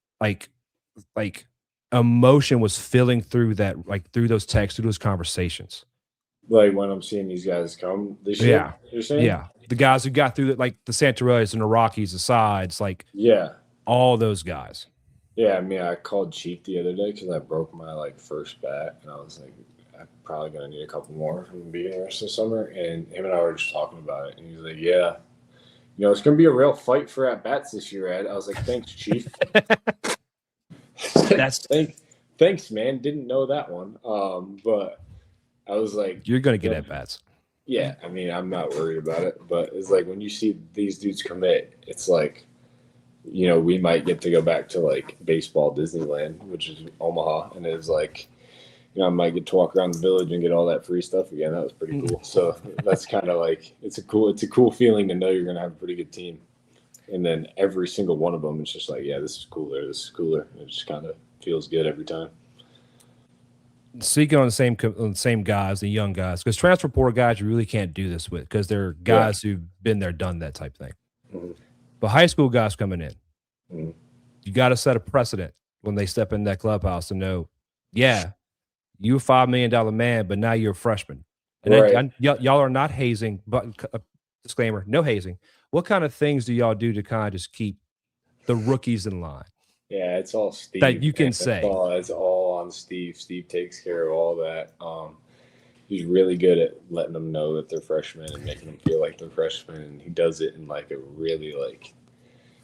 emotion was filling through that, through those texts, through those conversations? Like when I'm seeing these guys come this year, you're saying? Yeah. The guys who got through it, the Santorellis and the Rockies, the Sides, all those guys. Yeah, I mean, I called Chief the other day because I broke my first bat, and I was like, I'm probably gonna need a couple more from the beginning of the rest of the summer. And him and I were just talking about it, and he's like, yeah, it's gonna be a real fight for at bats this year, Ed. I was like, thanks, Chief. Thanks, man. Didn't know that one. But I was like, you're gonna get at bats. Yeah, I mean, I'm not worried about it, but it's when you see these dudes commit, it's we might get to go back to baseball Disneyland, which is Omaha, and it's I might get to walk around the village and get all that free stuff again. That was pretty cool. So that's kind of it's a cool feeling to know you're gonna have a pretty good team. And then every single one of them is just like, yeah, this is cooler. This is cooler. It just kind of feels good every time. Speaking on the same guys, the young guys, because transfer portal guys, you really can't do this with because they're guys who've been there, done that type thing. Mm-hmm. But high school guys coming in, Mm-hmm. you got to set a precedent when they step in that clubhouse to know, yeah, you're a $5 million man, but now you're a freshman. And y'all are not hazing, but disclaimer, no hazing. What kind of things do y'all do to kind of just keep the rookies in line? Yeah, it's all Steve. That you can say. It's all on Steve. Steve takes care of all that. He's really good at letting them know that they're freshmen and making them feel like they're freshmen. And he does it in like a really like,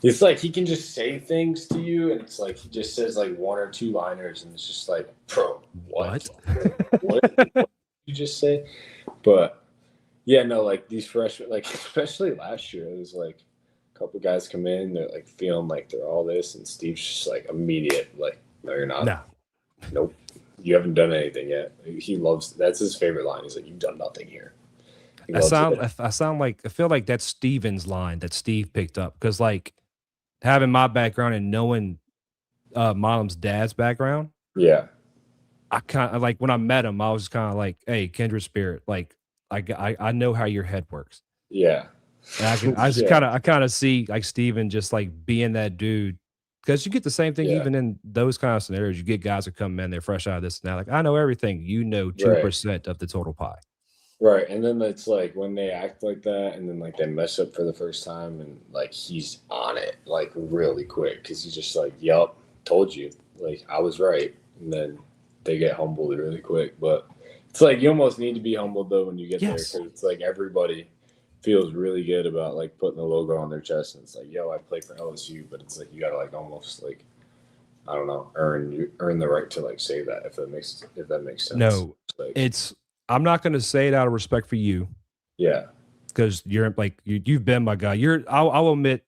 it's like he can just say things to you, and it's like he just says like one or two liners, and it's just like, bro, what? What did you just say? But yeah, no, like these freshmen, like especially last year, it was like a couple guys come in, they're like feeling like they're all this, and Steve's just like immediate, like, no, you're not. No. Nope. You haven't done anything yet. He loves, that's his favorite line. He's like, you've done nothing here. I feel like that's Steven's line that Steve picked up, because like having my background and knowing Malam's dad's background, yeah, I kind of like when I met him, I was kind of like, hey, kindred spirit, like I know how your head works. Yeah. And I kind of see like Steven just like being that dude, because you get the same thing even in those kind of scenarios. You get guys that come in, they're fresh out of this and that, like, I know everything. You know 2% of the total pie. Right. And then it's like when they act like that and then like they mess up for the first time and like he's on it like really quick because he's just like, yup, told you. Like I was right. And then they get humbled really quick. But it's like you almost need to be humbled though when you get there, because it's like everybody feels really good about like putting the logo on their chest, and it's like, yo, I play for LSU, but it's like you gotta like almost like, I don't know, earn the right to like say that if that makes sense. No, like, I'm not gonna say it out of respect for you. Yeah. Because you're like you've been my guy. I'll admit,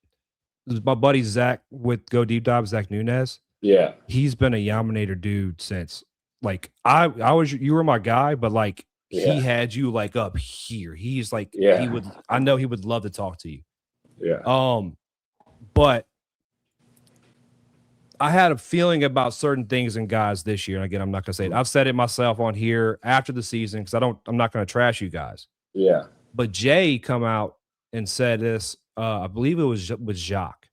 my buddy Zach with Go Deep Dive, Zach Nunez. Yeah. He's been a Yaminator dude since like you were my guy, but like he had you like up here. He's like I know he would love to talk to you. Yeah. But I had a feeling about certain things in guys this year. And again, I'm not gonna say it. I've said it myself on here after the season because I'm not gonna trash you guys. Yeah. But Jay come out and said this, I believe it was with Jacques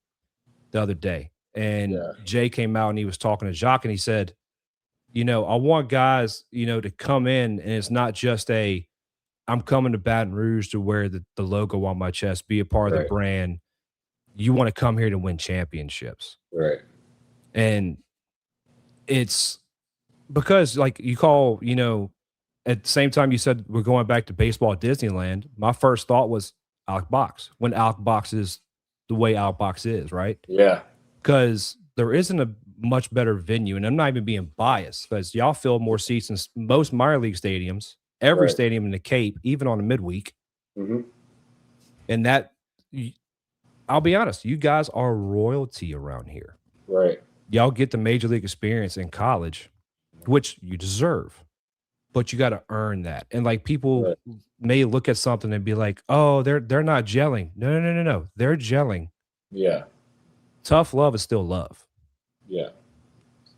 the other day. And Jay came out and he was talking to Jacques and he said, you know, I want guys, you know, to come in and it's not just I'm coming to Baton Rouge to wear the logo on my chest, be a part of the brand. You want to come here to win championships. Right. And it's because like you call, you know, at the same time you said we're going back to baseball at Disneyland, my first thought was Alec Box, when Alec Box is the way Alec Box is, right? Yeah. Because there isn't a much better venue, and I'm not even being biased because y'all fill more seats in most minor league stadiums, every stadium in the Cape, even on a midweek. Mm-hmm. And that, I'll be honest, you guys are royalty around here. Right. Y'all get the major league experience in college, which you deserve, but you got to earn that. And like people may look at something and be like, oh, they're not gelling. No. They're gelling. Yeah. Tough love is still love. Yeah,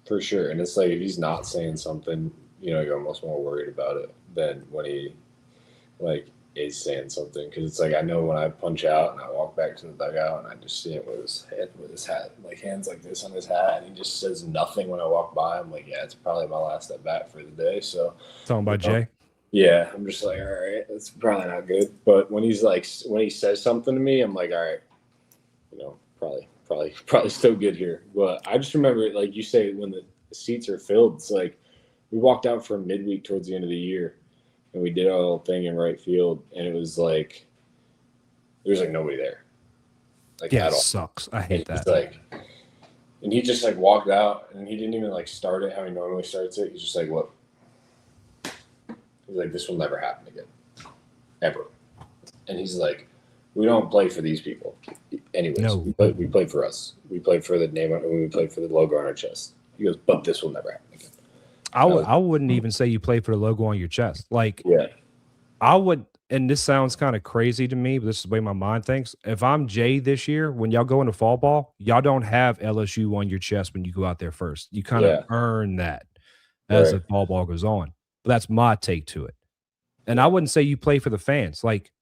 for sure. And it's like if he's not saying something, you know, you're almost more worried about it than when he like is saying something. Because it's like I know when I punch out and I walk back to the dugout and I just see him with his hat, like hands like this on his hat, and he just says nothing when I walk by. I'm like, yeah, it's probably my last at bat for the day. So talking about Jay. Yeah, I'm just like, all right, that's probably not good. But when he says something to me, I'm like, all right, you know, probably still good here. But I just remember, like you say, when the seats are filled, it's like we walked out for midweek towards the end of the year, and we did our little thing in right field, and it was like there was like nobody there, like at all. Sucks. I hate that. Like, and he just like walked out, and he didn't even like start it how he normally starts it. He's just like, "What?" He's like, "This will never happen again, ever." And he's like, we don't play for these people. Anyways, no. we play for us. We play for the name, we play for the logo on our chest. He goes, but this will never happen again. I wouldn't even say you play for the logo on your chest. Like, yeah, I would and this sounds kind of crazy to me, but this is the way my mind thinks. If I'm Jay this year, when y'all go into fall ball, y'all don't have LSU on your chest when you go out there first. You kind of earn that as the fall ball goes on. But that's my take to it. And I wouldn't say you play for the fans. Like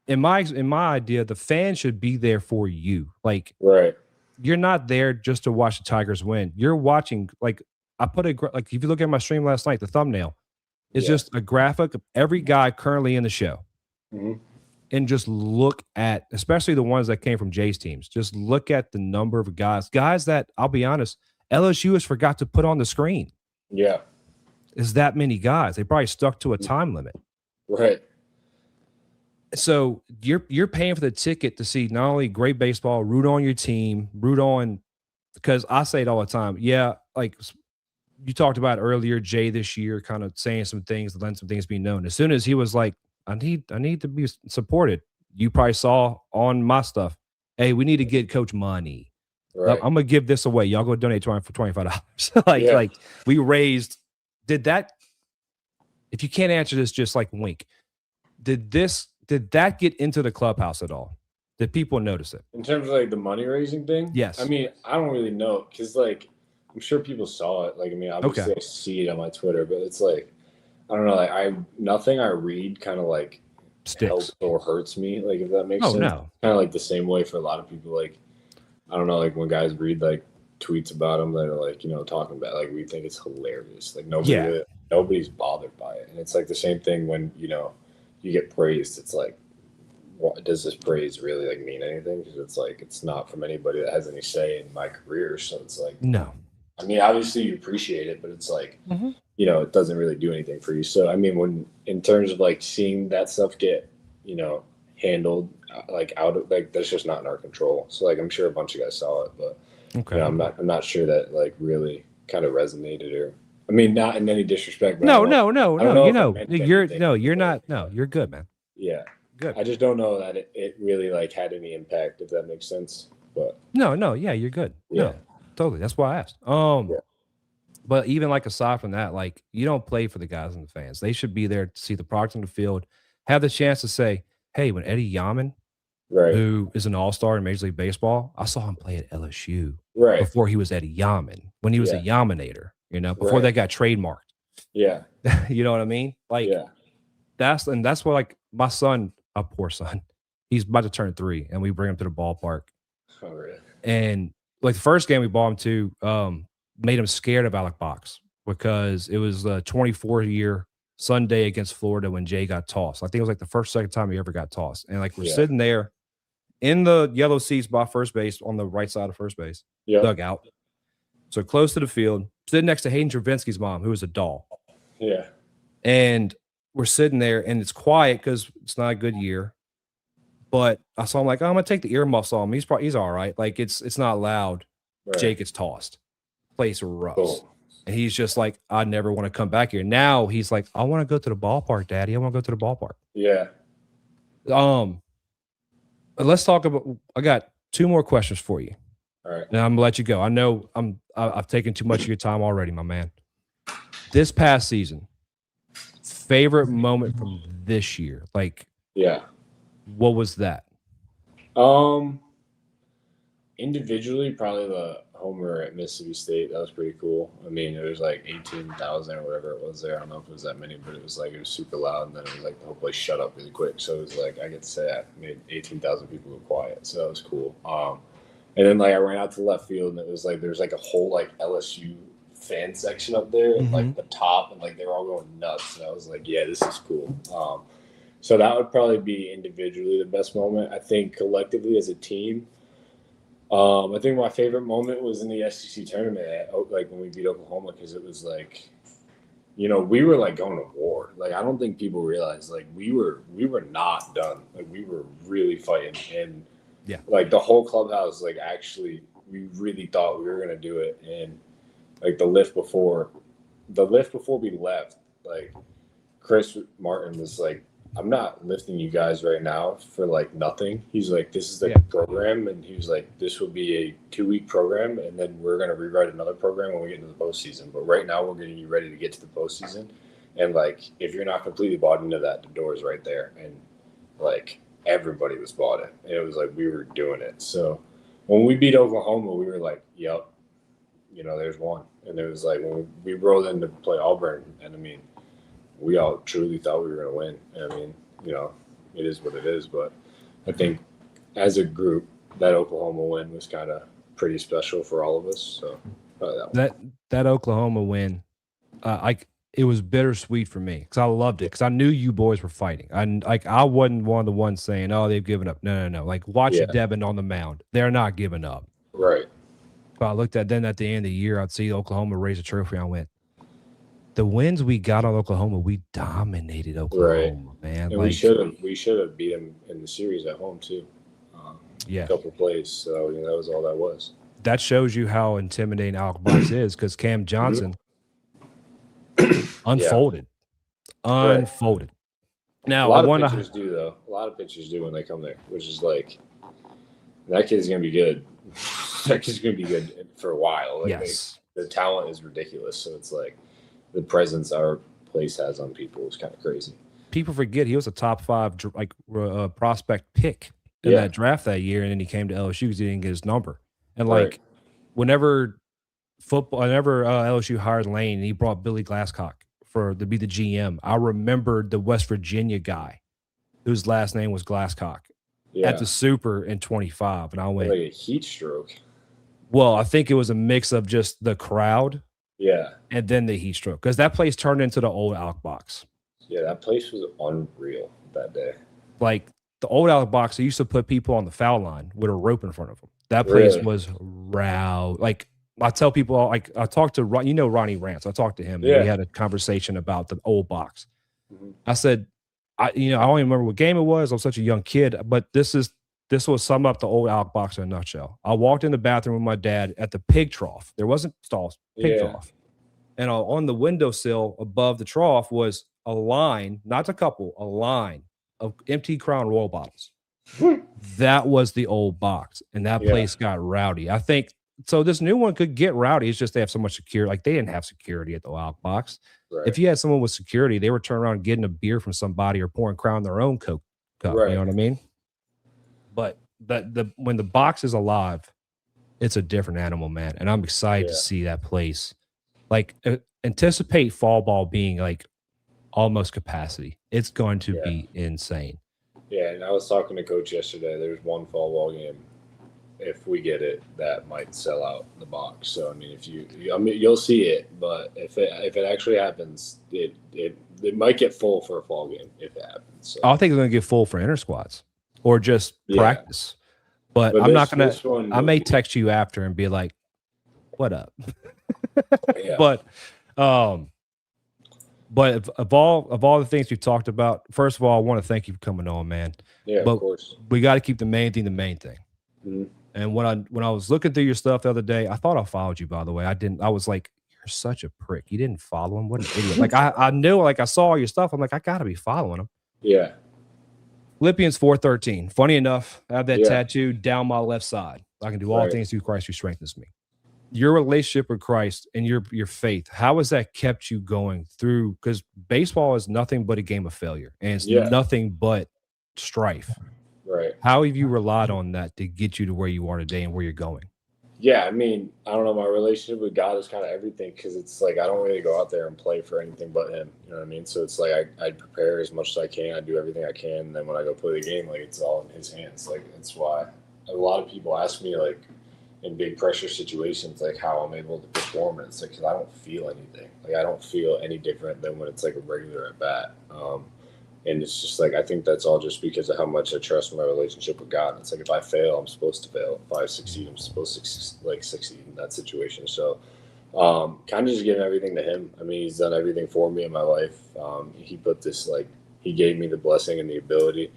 in my idea, the fans should be there for you. Like you're not there just to watch the Tigers win. You're watching, like I put like if you look at my stream last night, the thumbnail. It's just a graphic of every guy currently in the show. And just look at, especially the ones that came from Jay's teams, just look at the number of guys that, I'll be honest, LSU has forgot to put on the screen. Yeah. Is that many guys. They probably stuck to a time limit. Right. So you're paying for the ticket to see not only great baseball, root on your team, because I say it all the time. Yeah, like you talked about earlier, Jay this year kind of saying some things, letting some things be known. As soon as he was like, I need to be supported, you probably saw on my stuff, hey, we need to get coach money. Right. I'm gonna give this away. Y'all go donate for $25. like we raised. Did that? If you can't answer this, just like wink. Did that get into the clubhouse at all? Did people notice it? In terms of like the money raising thing? Yes. I mean, I don't really know because like I'm sure people saw it. Like, I mean, obviously I see it on my Twitter, but it's like, I don't know. Like nothing I read kind of like helps or hurts me. Like, if that makes sense. No. Kind of like the same way for a lot of people. Like, I don't know. Like when guys read like tweets about them that are like, you know, talking about, like, we think it's hilarious. Like nobody's bothered by it. And it's like the same thing when, you know, you get praised. It's like, what does this praise really like mean anything? Because it's like, it's not from anybody that has any say in my career. So it's like, no. I mean, obviously you appreciate it, but it's like, you know, it doesn't really do anything for you. So, I mean, when in terms of like seeing that stuff get, you know, handled like out of like, that's just not in our control. So like, I'm sure a bunch of guys saw it, but you know, I'm not sure that like really kind of resonated or, I mean, not in any disrespect. But No. You're good, man. Yeah. Good. I just don't know that it really like had any impact, if that makes sense. But no. Yeah, you're good. Yeah. No. Totally. That's why I asked. But even like aside from that, like you don't play for the guys and the fans. They should be there to see the product on the field, have the chance to say, hey, when Eddie Yamin, who is an all-star in Major League Baseball, I saw him play at LSU before he was Eddie Yamin, when he was a Yaminator, you know, before that got trademarked. Yeah. You know what I mean? Like that's what like my son, a poor son, he's about to turn 3 and we bring him to the ballpark. Oh, really? And like the first game we bought him to, made him scared of Alec Box because it was the 24-year Sunday against Florida when Jay got tossed. I think it was like the second time he ever got tossed. And like we're sitting there in the yellow seats by first base on the right side of first base, dugout. So close to the field, sitting next to Hayden Travinsky's mom, who was a doll. Yeah. And we're sitting there and it's quiet because it's not a good year. But I saw him like, oh, I'm gonna take the earmuffs on him. He's all right. Like it's not loud. Jake gets tossed. Place erupts. Cool. And he's just like, I never want to come back here. Now he's like, I want to go to the ballpark, Daddy. I want to go to the ballpark. Yeah. Let's talk about. I got 2 more questions for you. All right. Now I'm gonna let you go. I know I've taken too much of your time already, my man. This past season, favorite moment from this year, like, what was that? Individually, probably the homer at Mississippi State. That was pretty cool. I mean, it was like 18,000 or whatever it was there. I don't know if it was that many, but it was like, it was super loud. And then it was like the whole place shut up really quick. So it was like, I get to say that made 18,000 people go quiet. So that was cool. And then like I ran out to left field and it was like, there's like a whole like LSU fan section up there and like the top and like they were all going nuts. And I was like, yeah, this is cool. So that would probably be individually the best moment. I think collectively as a team, I think my favorite moment was in the SEC tournament, like when we beat Oklahoma, because it was like, you know, we were like going to war. Like I don't think people realize like we were not done. Like we were really fighting, and like the whole clubhouse, like actually, we really thought we were gonna do it. And like the lift before we left, like Chris Martin was like, I'm not lifting you guys right now for like nothing. He's like, this is the program. And he was like, this will be a 2-week program. And then we're going to rewrite another program when we get into the postseason. But right now we're getting you ready to get to the postseason. And like, if you're not completely bought into that, the door is right there. And like, everybody was bought in. And it was like, we were doing it. So when we beat Oklahoma, we were like, yep, you know, there's one. And it was like, when we rolled in to play Auburn, and I mean, we all truly thought we were going to win. And I mean, you know, it is what it is. But I think as a group, that Oklahoma win was kind of pretty special for all of us. So that Oklahoma win, it was bittersweet for me because I loved it because I knew you boys were fighting. I wasn't one of the ones saying, "Oh, they've given up." No. Like watching Devin on the mound, they're not giving up. Right. But I looked at then at the end of the year, I'd see Oklahoma raise a trophy. I went, the wins we got on Oklahoma, we dominated Oklahoma, man. And like, we should have beat them in the series at home too. A couple plays. So you know, that was all that was. That shows you how intimidating Alec Box is because Cam Johnson unfolded. Right. Now, a lot of pitchers do, though. A lot of pitchers do when they come there, which is like, that kid's going to be good. That kid's going to be good for a while. Like the talent is ridiculous. So it's like the presence our place has on people is kind of crazy. People forget he was a top 5 prospect pick in that draft that year, and then he came to LSU because he didn't get his number. And like, whenever LSU hired Lane, and he brought Billy Glasscock to be the GM. I remembered the West Virginia guy whose last name was Glasscock at the Super in 25, and I went like a heat stroke. Well, I think it was a mix of just the crowd, and then the heat stroke because that place turned into the old Alec Box. Yeah, that place was unreal that day. Like the old Alec Box, they used to put people on the foul line with a rope in front of them. That place was rowdy. Like I tell people, like I talked to Ronnie Rance. I talked to him. And we had a conversation about the old box. I said, I don't even remember what game it was. I was such a young kid, but this will sum up the old Alec Box in a nutshell. I walked in the bathroom with my dad at the pig trough. There wasn't stalls, pig trough, and on the windowsill above the trough was a line, not a couple, a line of empty Crown Royal bottles. That was the old box, and that place got rowdy. I think so. This new one could get rowdy. It's just they have so much security. Like they didn't have security at the Alec Box. Right. If you had someone with security, they would turn around and getting a beer from somebody or pouring Crown their own Coke cup. Right. You know what I mean? But when the box is alive, it's a different animal, man. And I'm excited to see that place. Like anticipate fall ball being like almost capacity. It's going to be insane. Yeah, and I was talking to Coach yesterday. There's one fall ball game. If we get it, that might sell out the box. So I mean, you'll see it, but if it actually happens, it might get full for a fall game if it happens. So. I think it's going to get full for inter squads or just practice. But I'm not going to. I may text you after and be like, "What up?" But of all the things we've talked about, first of all, I want to thank you for coming on, man. Yeah, but of course. We got to keep the main thing the main thing. Mm-hmm. And when I was looking through your stuff the other day, I thought I followed you, by the way. I didn't. I was like, you're such a prick. You didn't follow him. What an idiot. Like I knew, like I saw all your stuff. I'm like, I got to be following him. Yeah. Philippians 4:13. Funny enough, I have that tattoo down my left side. I can do all things through Christ who strengthens me. Your relationship with Christ and your faith, how has that kept you going through? Because baseball is nothing but a game of failure, and it's nothing but strife. Right. How have you relied on that to get you to where you are today and where you're going? Yeah, I mean, I don't know. My relationship with God is kind of everything because it's like I don't really go out there and play for anything but Him. You know what I mean? So it's like I prepare as much as I can. I do everything I can. And then when I go play the game, like it's all in His hands. Like that's why a lot of people ask me like in big pressure situations, like how I'm able to perform. And it's like because I don't feel anything. Like I don't feel any different than when it's like a regular at bat. And it's just like I think that's all just because of how much I trust my relationship with God. It's like if I fail, I'm supposed to fail. If I succeed, I'm supposed to succeed in that situation. So kind of just giving everything to Him. I mean, He's done everything for me in my life. He put this He gave me the blessing and the ability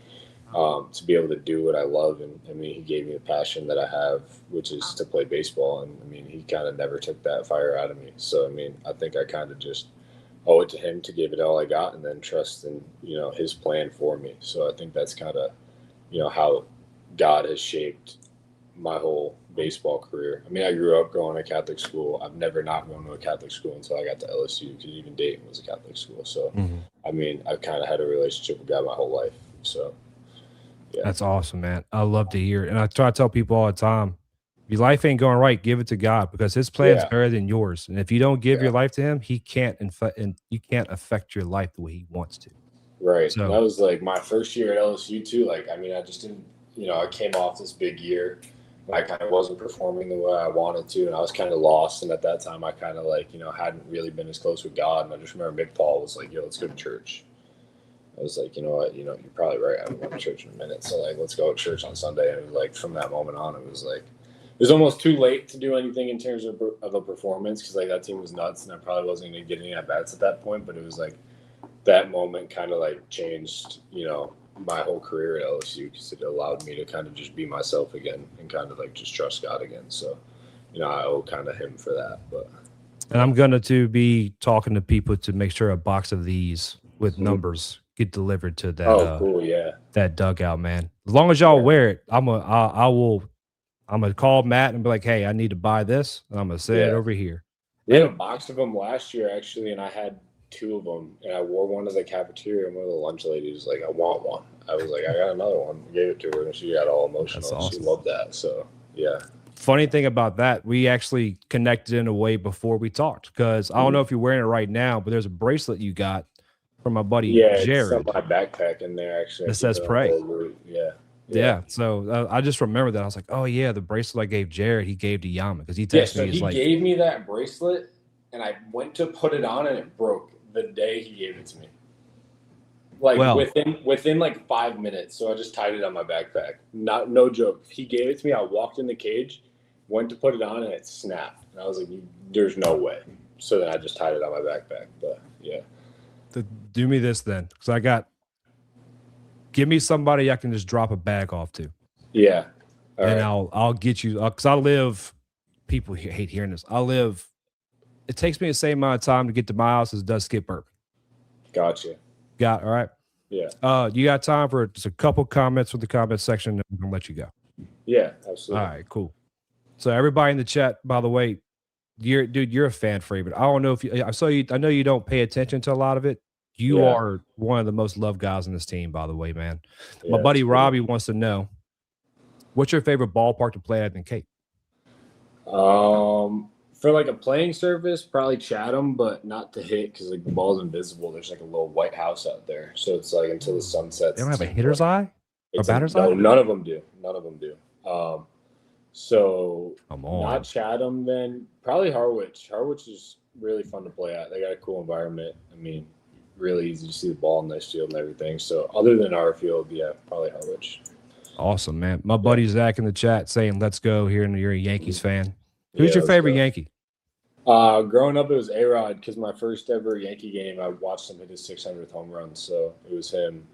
to be able to do what I love. And I mean, He gave me the passion that I have, which is to play baseball. And I mean, He kind of never took that fire out of me. So I mean, I think I kind of just owe it to Him to give it all I got and then trust in, His plan for me. So I think that's kind of, how God has shaped my whole baseball career. I mean, I grew up going to Catholic school. I've never not gone to a Catholic school until I got to LSU, because even Dayton was a Catholic school. So, I mean, I've kind of had a relationship with God my whole life. So, yeah. That's awesome, man. I love to hear it. And I try to tell people all the time, if your life ain't going right, give it to God, because his plan's better than yours. And if you don't give your life to him, he can't and you can't affect your life the way he wants to. Right. So that was like my first year at LSU too. Like, I mean, I just didn't, I came off this big year. I kind of wasn't performing the way I wanted to, and I was kind of lost. And at that time, I kind of like, hadn't really been as close with God. And I just remember Mick Paul was like, "Yo, let's go to church." I was like, you know what, you're probably right. I haven't gone to church in a minute. So like, let's go to church on Sunday. And it was like, from that moment on, it was like, it was almost too late to do anything in terms of a performance, because like that team was nuts, and I probably wasn't going to get any at bats at that point. But it was like that moment kind of like changed, my whole career at LSU, because it allowed me to kind of just be myself again and kind of like just trust God again. So, I owe kind of him for that. But and I'm gonna to be talking to people to make sure a box of these with numbers get delivered to that. Cool, yeah. That dugout, man. As long as y'all wear it, I'm gonna call Matt and be like, "Hey, I need to buy this, and I'm gonna say it over here." We had a box of them last year actually, and I had 2 of them, and I wore one to the cafeteria, and one of the lunch ladies was like, "I want one." I was like, "I got another one." Gave it to her, and she got all emotional. That's awesome. She loved that. So yeah. Funny thing about that, we actually connected in a way before we talked, because I don't know if you're wearing it right now, but there's a bracelet you got from my buddy Jared. It's on my backpack in there actually. It says pray. Yeah. So I just remember that. I was like, oh yeah, the bracelet I gave Jared, he gave to Yamin, because he texted me. He gave me that bracelet, and I went to put it on, and it broke the day he gave it to me. Like within like 5 minutes. So I just tied it on my backpack. No joke. He gave it to me. I walked in the cage, went to put it on, and it snapped. And I was like, "There's no way." So then I just tied it on my backpack. But yeah. Do me this then, because give me somebody I can just drop a bag off to. Yeah. I'll get you, because I live. People hate hearing this. It takes me the same amount of time to get to my house as it does Skip Burke. Gotcha. All right. Yeah. You got time for just a couple comments with the comment section, and I'm gonna let you go. Yeah, absolutely. All right, cool. So everybody in the chat, by the way, you're a fan favorite. I don't know if I know you don't pay attention to a lot of it. You are one of the most loved guys in this team, by the way, man. My buddy Robbie wants to know, what's your favorite ballpark to play at in Cape? For like a playing surface, probably Chatham, but not to hit, because like the ball's invisible. There's like a little white house out there, so it's like until the sun sets. They don't have a hitter's eye or batter's eye? No, none of them do. So come on. Not Chatham, then probably Harwich. Harwich is really fun to play at. They got a cool environment. I mean, really easy to see the ball in this field and everything. So other than our field, probably Harwich. Awesome, man. My buddy Zach in the chat saying, "Let's go," here, and you're a Yankees fan. Who's your favorite Yankee? Growing up, it was A-Rod, because my first ever Yankee game, I watched him hit his 600th home run, so it was him.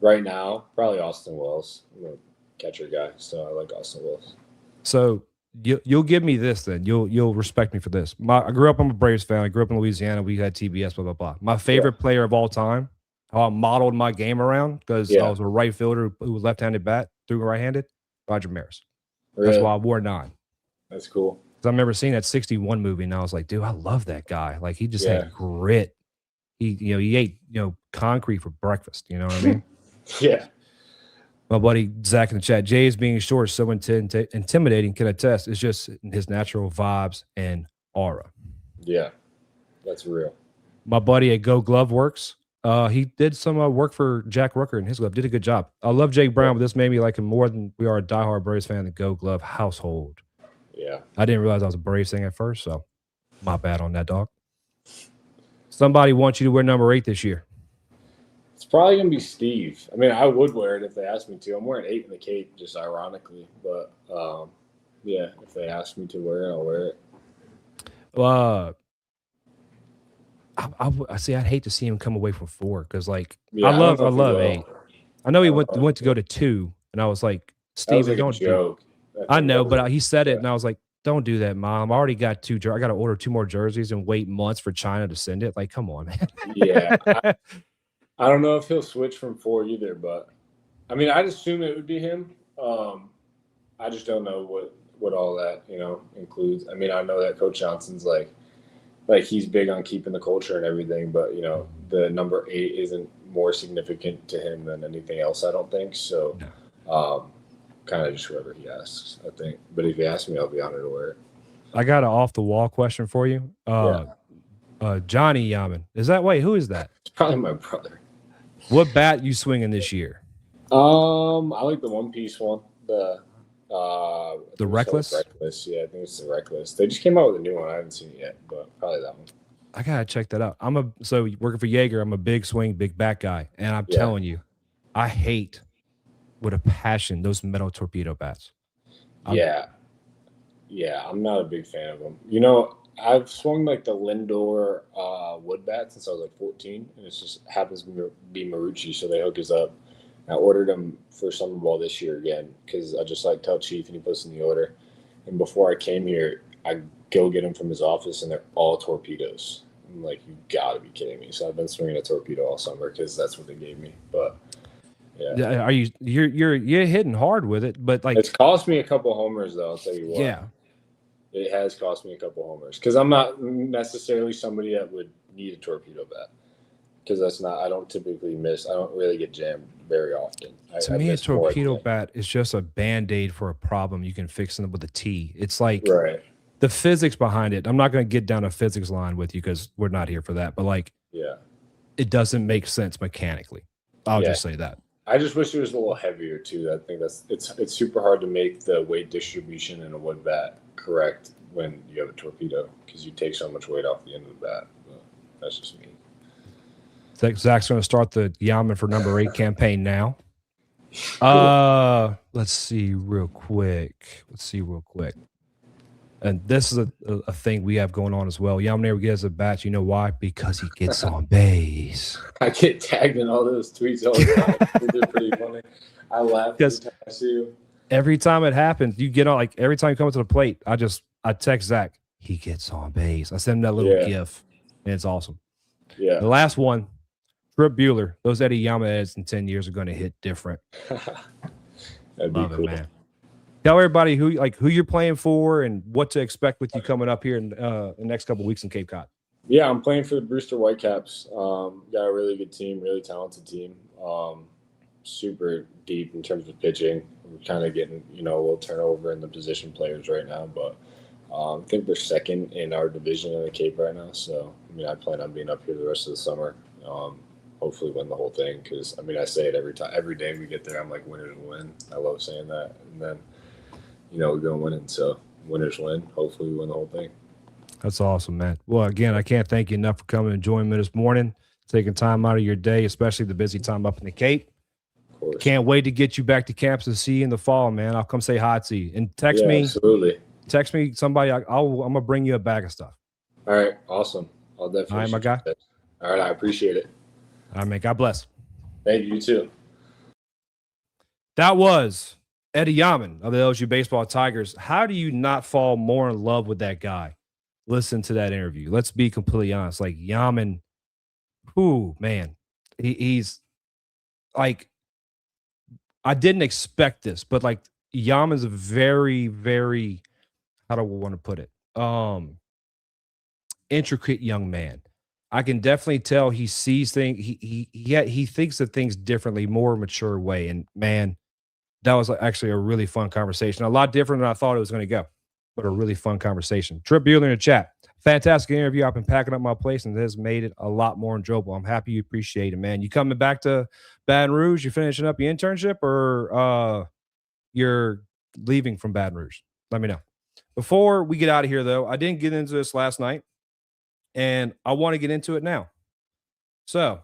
Right now, probably Austin Wells. I'm a catcher guy, so I like Austin Wells. So you'll give me this then. You'll respect me for this. I grew up, I'm a Braves fan. I grew up in Louisiana. We had TBS, blah, blah, blah. My favorite player of all time, how I modeled my game around, because I was a right fielder who was left-handed bat, threw right-handed, Roger Maris. Really? That's why I wore 9. That's cool. I remember seeing that 61 movie, and I was like, dude, I love that guy. Like, he just had grit. He ate, concrete for breakfast. You know what I mean? Yeah. My buddy Zach in the chat, Jay's being short, so intimidating, can attest. It's just his natural vibes and aura. Yeah, that's real. My buddy at Go Glove Works, he did some work for Jack Rucker and his glove. Did a good job. I love Jake Brown, but this made me like him more than we are a diehard Braves fan in the Go Glove household. Yeah. I didn't realize I was a Braves thing at first, so my bad on that, dog. Somebody wants you to wear number 8 this year. It's probably going to be Steve. I mean, I would wear it if they asked me to. I'm wearing 8 in the Cape, just ironically. But, if they asked me to wear it, I'll wear it. I see. I'd hate to see him come away from 4, because, I love 8. I know he went to go to 2, and I was like, Steve, like don't joke. I know, but he said it, and I was like, don't do that, Mom. I already got 2 I got to order 2 more jerseys and wait months for China to send it. Like, come on, man. Yeah. I don't know if he'll switch from 4 either, but I mean, I'd assume it would be him. I just don't know what all that, includes. I mean, I know that Coach Johnson's like he's big on keeping the culture and everything, but the number 8 isn't more significant to him than anything else, I don't think. So, kind of just whoever he asks, I think. But if you ask me, I'll be honored to wear it. I got an off the wall question for you. Johnny Yamin. Who is that? It's probably my brother. What bat you swinging this year? I like the one-piece one. The Reckless? Reckless, yeah, I think it's the Reckless. They just came out with a new one. I haven't seen it yet, but probably that one. I gotta check that out. So working for Jaeger, I'm a big swing, big bat guy, and I'm telling you, I hate with a passion those metal torpedo bats. Yeah, I'm not a big fan of them. I've swung like the Lindor wood bat since I was like 14, and it just happens to be Marucci, so they hook us up. I ordered them for summer ball this year again because I just tell Chief and he puts in the order. And before I came here, I go get them from his office and they're all torpedoes. I'm like, you gotta be kidding me! So I've been swinging a torpedo all summer because that's what they gave me. But yeah, are you're hitting hard with it? But like, it's cost me a couple homers though. I'll tell you what. Yeah, it has cost me a couple homers because I'm not necessarily somebody that would need a torpedo bat. Because I don't typically miss. I don't really get jammed very often. To me, a torpedo bat is just a Band-Aid for a problem you can fix it with a T. It's like the physics behind it. I'm not going to get down a physics line with you because we're not here for that. But it doesn't make sense mechanically. I'll just say that. I just wish it was a little heavier too. I think it's super hard to make the weight distribution in a wood bat correct when you have a torpedo because you take so much weight off the end of the bat. But that's just me. Zach's going to start the Yamin for number 8 campaign now. Let's see real quick. And this is a thing we have going on as well. Yamin never gets a bat. You know why? Because he gets on base. I get tagged in all those tweets all the time. They're pretty funny. I laugh every time I see you. Every time it happens, you get on, every time you come to the plate, I text Zach. He gets on base. I send him that little GIF, and it's awesome. Yeah. The last one. Trip Bueller, those Eddie Yama ads in 10 years are going to hit different. That'd Love be cool. it, man. Tell everybody who you're playing for and what to expect with you coming up here in the next couple of weeks in Cape Cod. Yeah, I'm playing for the Brewster Whitecaps. Got a really good team, really talented team. Super deep in terms of pitching. We're kind of getting, a little turnover in the position players right now, but I think they're second in our division in the Cape right now. So, I plan on being up here the rest of the summer. Hopefully win the whole thing because I say it every day we get there. I'm like, winners win. I love saying that, and then we're going winning. So winners win. Hopefully we win the whole thing. That's awesome, man. Well, again, I can't thank you enough for coming and joining me this morning, taking time out of your day, especially the busy time up in the Cape. Of course. Can't wait to get you back to campus to see you in the fall, man. I'll come say hi to you and text me. Absolutely. Text me somebody. I'm gonna bring you a bag of stuff. All right, awesome. I'll definitely. All right, my guy. All right, I appreciate it. All right, man. God bless. Thank you. You too. That was Eddie Yamin of the LSU Baseball Tigers. How do you not fall more in love with that guy? Listen to that interview. Let's be completely honest. Like Yamin, man, he's like, I didn't expect this, but like Yamin's a very, very, how do I want to put it? Intricate young man. I can definitely tell he sees things. He thinks of things differently, more mature way. And man, that was actually a really fun conversation. A lot different than I thought it was going to go, but a really fun conversation. Trip Bueller in the chat. Fantastic interview. I've been packing up my place and it has made it a lot more enjoyable. I'm happy you appreciate it, man. You coming back to Baton Rouge? You finishing up your internship or you're leaving from Baton Rouge? Let me know. Before we get out of here, though, I didn't get into this last night. And I want to get into it now. So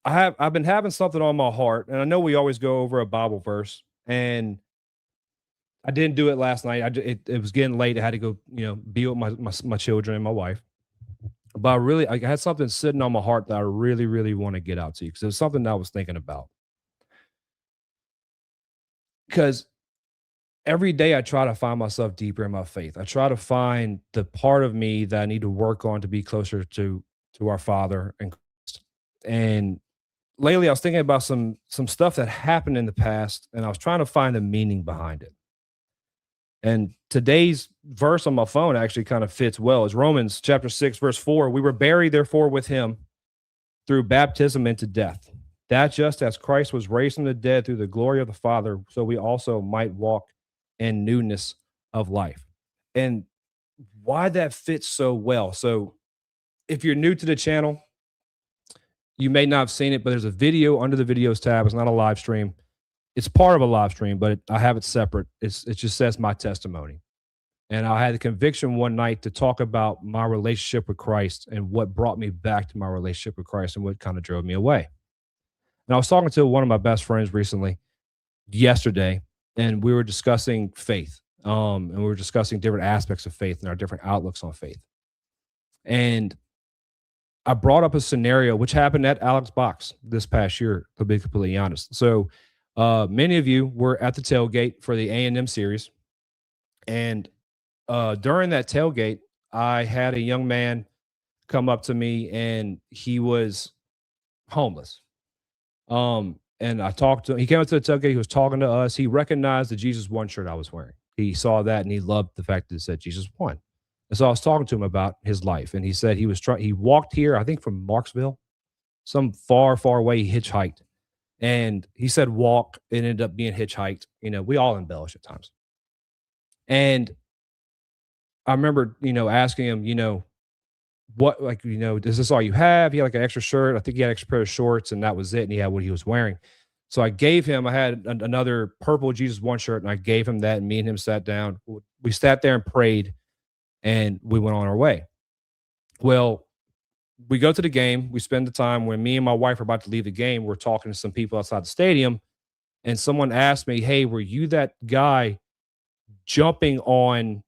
I've been having something on my heart, and I know we always go over a Bible verse, and I didn't do it last night. It was getting late. I had to go, be with my children and my wife. But I had something sitting on my heart that I really, really want to get out to you because it was something that I was thinking about. Because every day I try to find myself deeper in my faith. I try to find the part of me that I need to work on to be closer to our Father and Christ. And lately I was thinking about some stuff that happened in the past, and I was trying to find the meaning behind it. And today's verse on my phone actually kind of fits well. It's Romans chapter 6, verse 4. We were buried, therefore, with him through baptism into death, that just as Christ was raised from the dead through the glory of the Father, so we also might walk in newness of life. And why that fits so well. So if you're new to the channel, you may not have seen it, but there's a video under the videos tab. It's not a live stream. It's part of a live stream, but I have it separate. It just says my testimony. And I had the conviction one night to talk about my relationship with Christ and what brought me back to my relationship with Christ and what kind of drove me away. And I was talking to one of my best friends recently, yesterday, and we were discussing faith. And we were discussing different aspects of faith and our different outlooks on faith. And I brought up a scenario which happened at Alex Box this past year, to be completely honest. So many of you were at the tailgate for the A&M series. And during that tailgate, I had a young man come up to me, and he was homeless. And I talked to him. He came up to the tailgate. He was talking to us. He recognized the Jesus One shirt I was wearing. He saw that, and he loved the fact that it said Jesus One. And so I was talking to him about his life, and he said he walked here, I think from Marksville, some far, far away. He hitchhiked, and he said walk. It ended up being hitchhiked. You know, we all embellish at times. And I remember, asking him, what, like, is this all you have? He had like an extra shirt. I think he had an extra pair of shorts, and that was it. And he had what he was wearing. So I had another purple Jesus One shirt, and I gave him that, and me and him sat down. We sat there and prayed, and we went on our way. Well, we go to the game. We spend the time when me and my wife are about to leave the game. We're talking to some people outside the stadium, and someone asked me, "Hey, were you that guy jumping on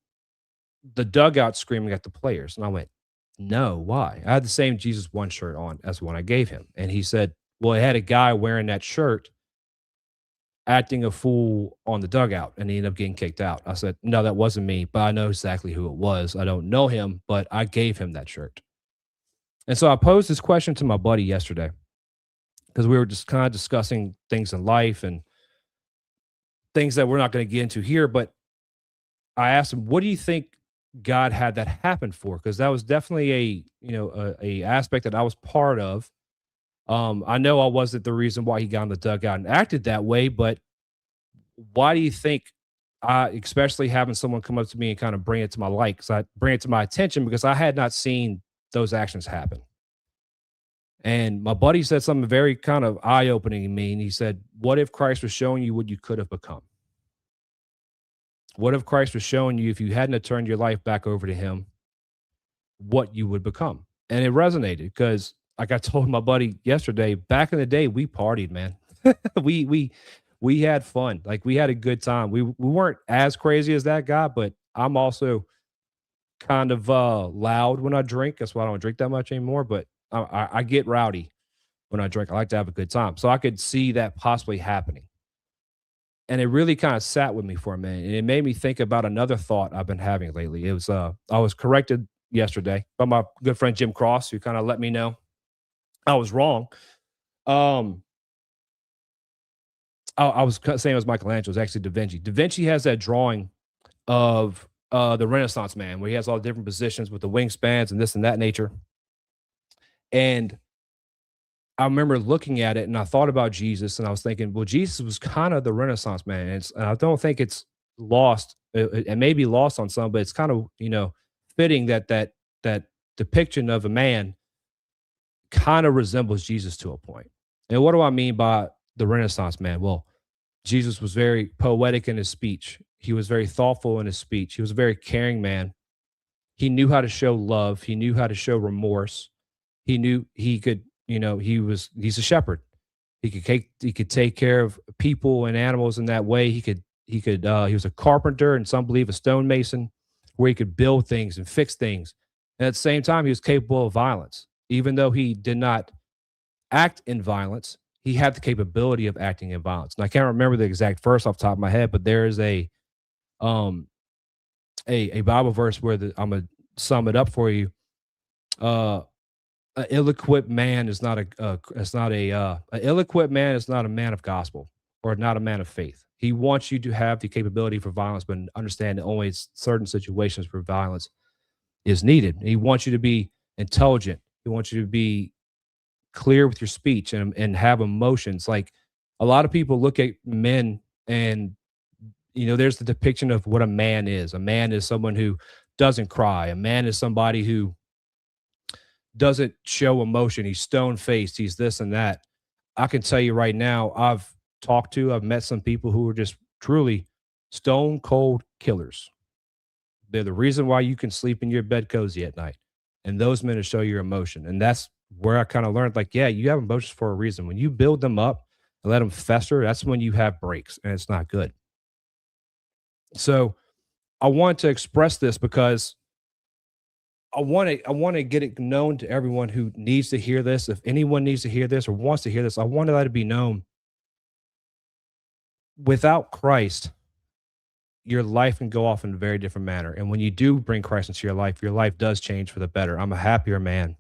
the dugout screaming at the players?" And I went, "No, why?" I had the same Jesus One shirt on as the one I gave him. And he said, "Well, it had a guy wearing that shirt acting a fool on the dugout, and he ended up getting kicked out." I said, "No, that wasn't me, but I know exactly who it was. I don't know him, but I gave him that shirt." And so I posed this question to my buddy yesterday, because we were just kind of discussing things in life and things that we're not going to get into here. But I asked him, "What do you think God had that happen for?" Because that was definitely a aspect that I was part of. I know I wasn't the reason why he got in the dugout and acted that way, but why do you think especially having someone come up to me and kind of bring it to my light, because I bring it to my attention because I had not seen those actions happen. And my buddy said something very kind of eye-opening to me, and he said, "What if Christ was showing you what you could have become? What if Christ was showing you, if you hadn't have turned your life back over to him, what you would become?" And it resonated because, like I told my buddy yesterday, back in the day, we partied, man. we had fun. Like, we had a good time. We weren't as crazy as that guy, but I'm also kind of loud when I drink. That's why I don't drink that much anymore. But I get rowdy when I drink. I like to have a good time. So I could see that possibly happening. And it really kind of sat with me for a minute. And it made me think about another thought I've been having lately. It was I was corrected yesterday by my good friend Jim Cross, who kind of let me know I was wrong. I was saying it was Michelangelo. It was actually Da Vinci. Da Vinci has that drawing of the Renaissance man, where he has all the different positions with the wingspans and this and that nature. And I remember looking at it, and I thought about Jesus, and I was thinking, well, Jesus was kind of the Renaissance man. And I don't think it's lost. It may be lost on some, but it's kind of, fitting that depiction of a man kind of resembles Jesus to a point. And what do I mean by the Renaissance man? Well, Jesus was very poetic in his speech. He was very thoughtful in his speech. He was a very caring man. He knew how to show love. He knew how to show remorse. He knew he could, he's a shepherd. He could take care of people and animals in that way. He was a carpenter, and some believe a stonemason, where he could build things and fix things. And at the same time, he was capable of violence. Even though he did not act in violence, he had the capability of acting in violence. And I can't remember the exact verse off the top of my head, but there is a Bible verse where I'm gonna sum it up for you. an ill-equipped man is not an ill-equipped man is not a man of gospel or not a man of faith. He wants you to have the capability for violence, but understand that only certain situations where violence is needed. He wants you to be intelligent. He wants you to be clear with your speech and have emotions. Like a lot of people look at men and there's the depiction of what a man is. A man is someone who doesn't cry. A man is somebody who doesn't show emotion. He's stone faced. He's this and that. I can tell you right now, I've met some people who are just truly stone cold killers. They're the reason why you can sleep in your bed cozy at night. And those men will show your emotion. And that's where I kind of learned, like, yeah, you have emotions for a reason. When you build them up and let them fester, that's when you have breaks, and it's not good. So I want to express this because I want to get it known to everyone who needs to hear this. If anyone needs to hear this or wants to hear this, I want to let it be known. Without Christ, your life can go off in a very different manner. And when you do bring Christ into your life does change for the better. I'm a happier man.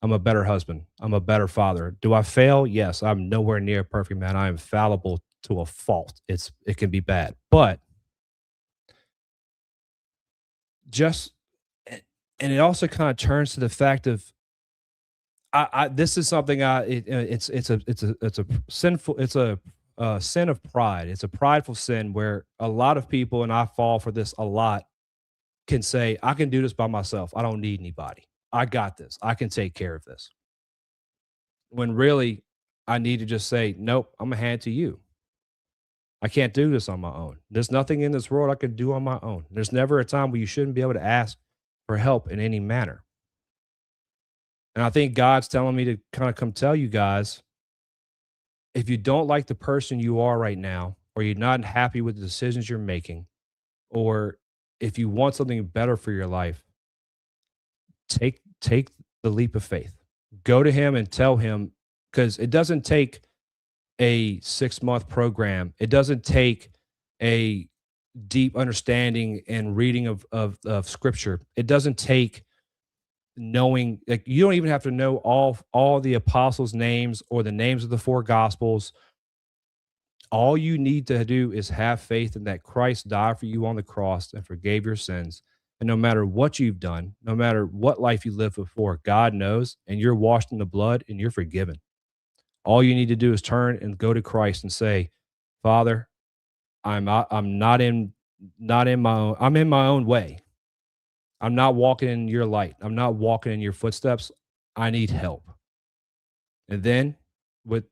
I'm a better husband. I'm a better father. Do I fail? Yes. I'm nowhere near a perfect man. I am fallible to a fault. It can be bad, but and it also kind of turns to the fact of this is something it's a sinful, it's a sin of pride. It's a prideful sin where a lot of people, and I fall for this a lot, can say, I can do this by myself. I don't need anybody. I got this. I can take care of this. When really I need to just say, nope, I'm gonna hand it to you. I can't do this on my own. There's nothing in this world I can do on my own. There's never a time where you shouldn't be able to ask for help in any manner. And I think God's telling me to kind of come tell you guys, if you don't like the person you are right now, or you're not happy with the decisions you're making, or if you want something better for your life, take the leap of faith. Go to him and tell him, because it doesn't take a 6-month program. It doesn't take a deep understanding and reading of scripture. It doesn't take knowing, like, you don't even have to know all the apostles' names or the names of the 4 gospels. All you need to do is have faith in that Christ died for you on the cross and forgave your sins. And no matter what you've done, no matter what life you lived before, God knows, and you're washed in the blood and you're forgiven. All you need to do is turn and go to Christ and say, Father, I'm not in my own, I'm in my own way. I'm not walking in your light. I'm not walking in your footsteps. I need help. And then with,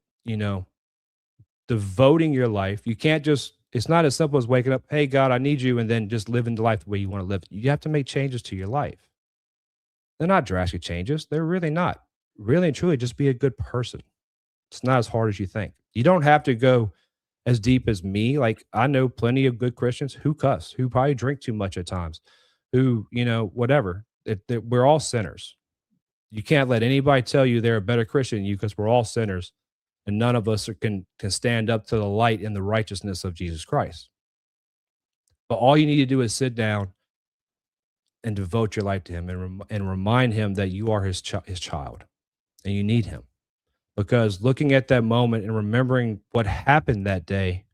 devoting your life, you can't just, it's not as simple as waking up, hey, God, I need you, and then just living the life the way you want to live. You have to make changes to your life. They're not drastic changes. They're really not. Really and truly, just be a good person. It's not as hard as you think. You don't have to go as deep as me. Like, I know plenty of good Christians who cuss, who probably drink too much at times, who, whatever. We're all sinners. You can't let anybody tell you they're a better Christian than you, because we're all sinners, and none of us can stand up to the light and the righteousness of Jesus Christ. But all you need to do is sit down and devote your life to him, and remind him that you are his child, and you need him. Because looking at that moment and remembering what happened that day,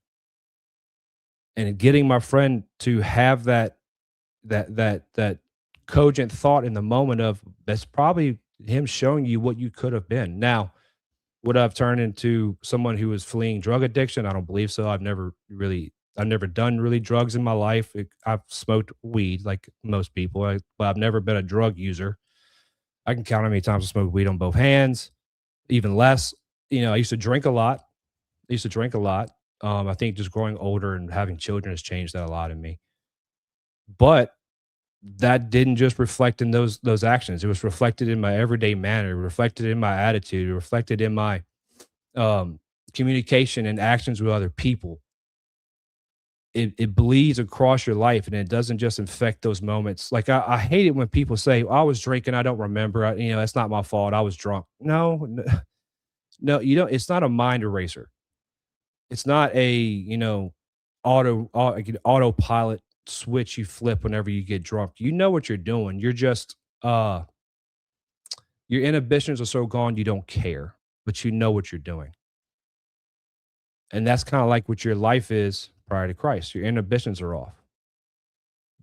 and getting my friend to have that cogent thought in the moment of, that's probably him showing you what you could have been. Now, would I've turned into someone who was fleeing drug addiction? I don't believe so. I've never done really drugs in my life. I've smoked weed like most people, but I've never been a drug user. I can count how many times I smoked weed on both hands, even less. I used to drink a lot. I think just growing older and having children has changed that a lot in me. But that didn't just reflect in those actions. It was reflected in my everyday manner, reflected in my attitude, reflected in my communication and actions with other people. It bleeds across your life, and it doesn't just affect those moments. Like, I hate it when people say, I was drinking, I don't remember, it's not my fault, I was drunk. No, you don't. It's not a mind eraser. It's not a autopilot switch you flip whenever you get drunk. You know what you're doing. You're just Your inhibitions are so gone you don't care, but you know what you're doing. And that's kind of like what your life is prior to Christ. Your inhibitions are off.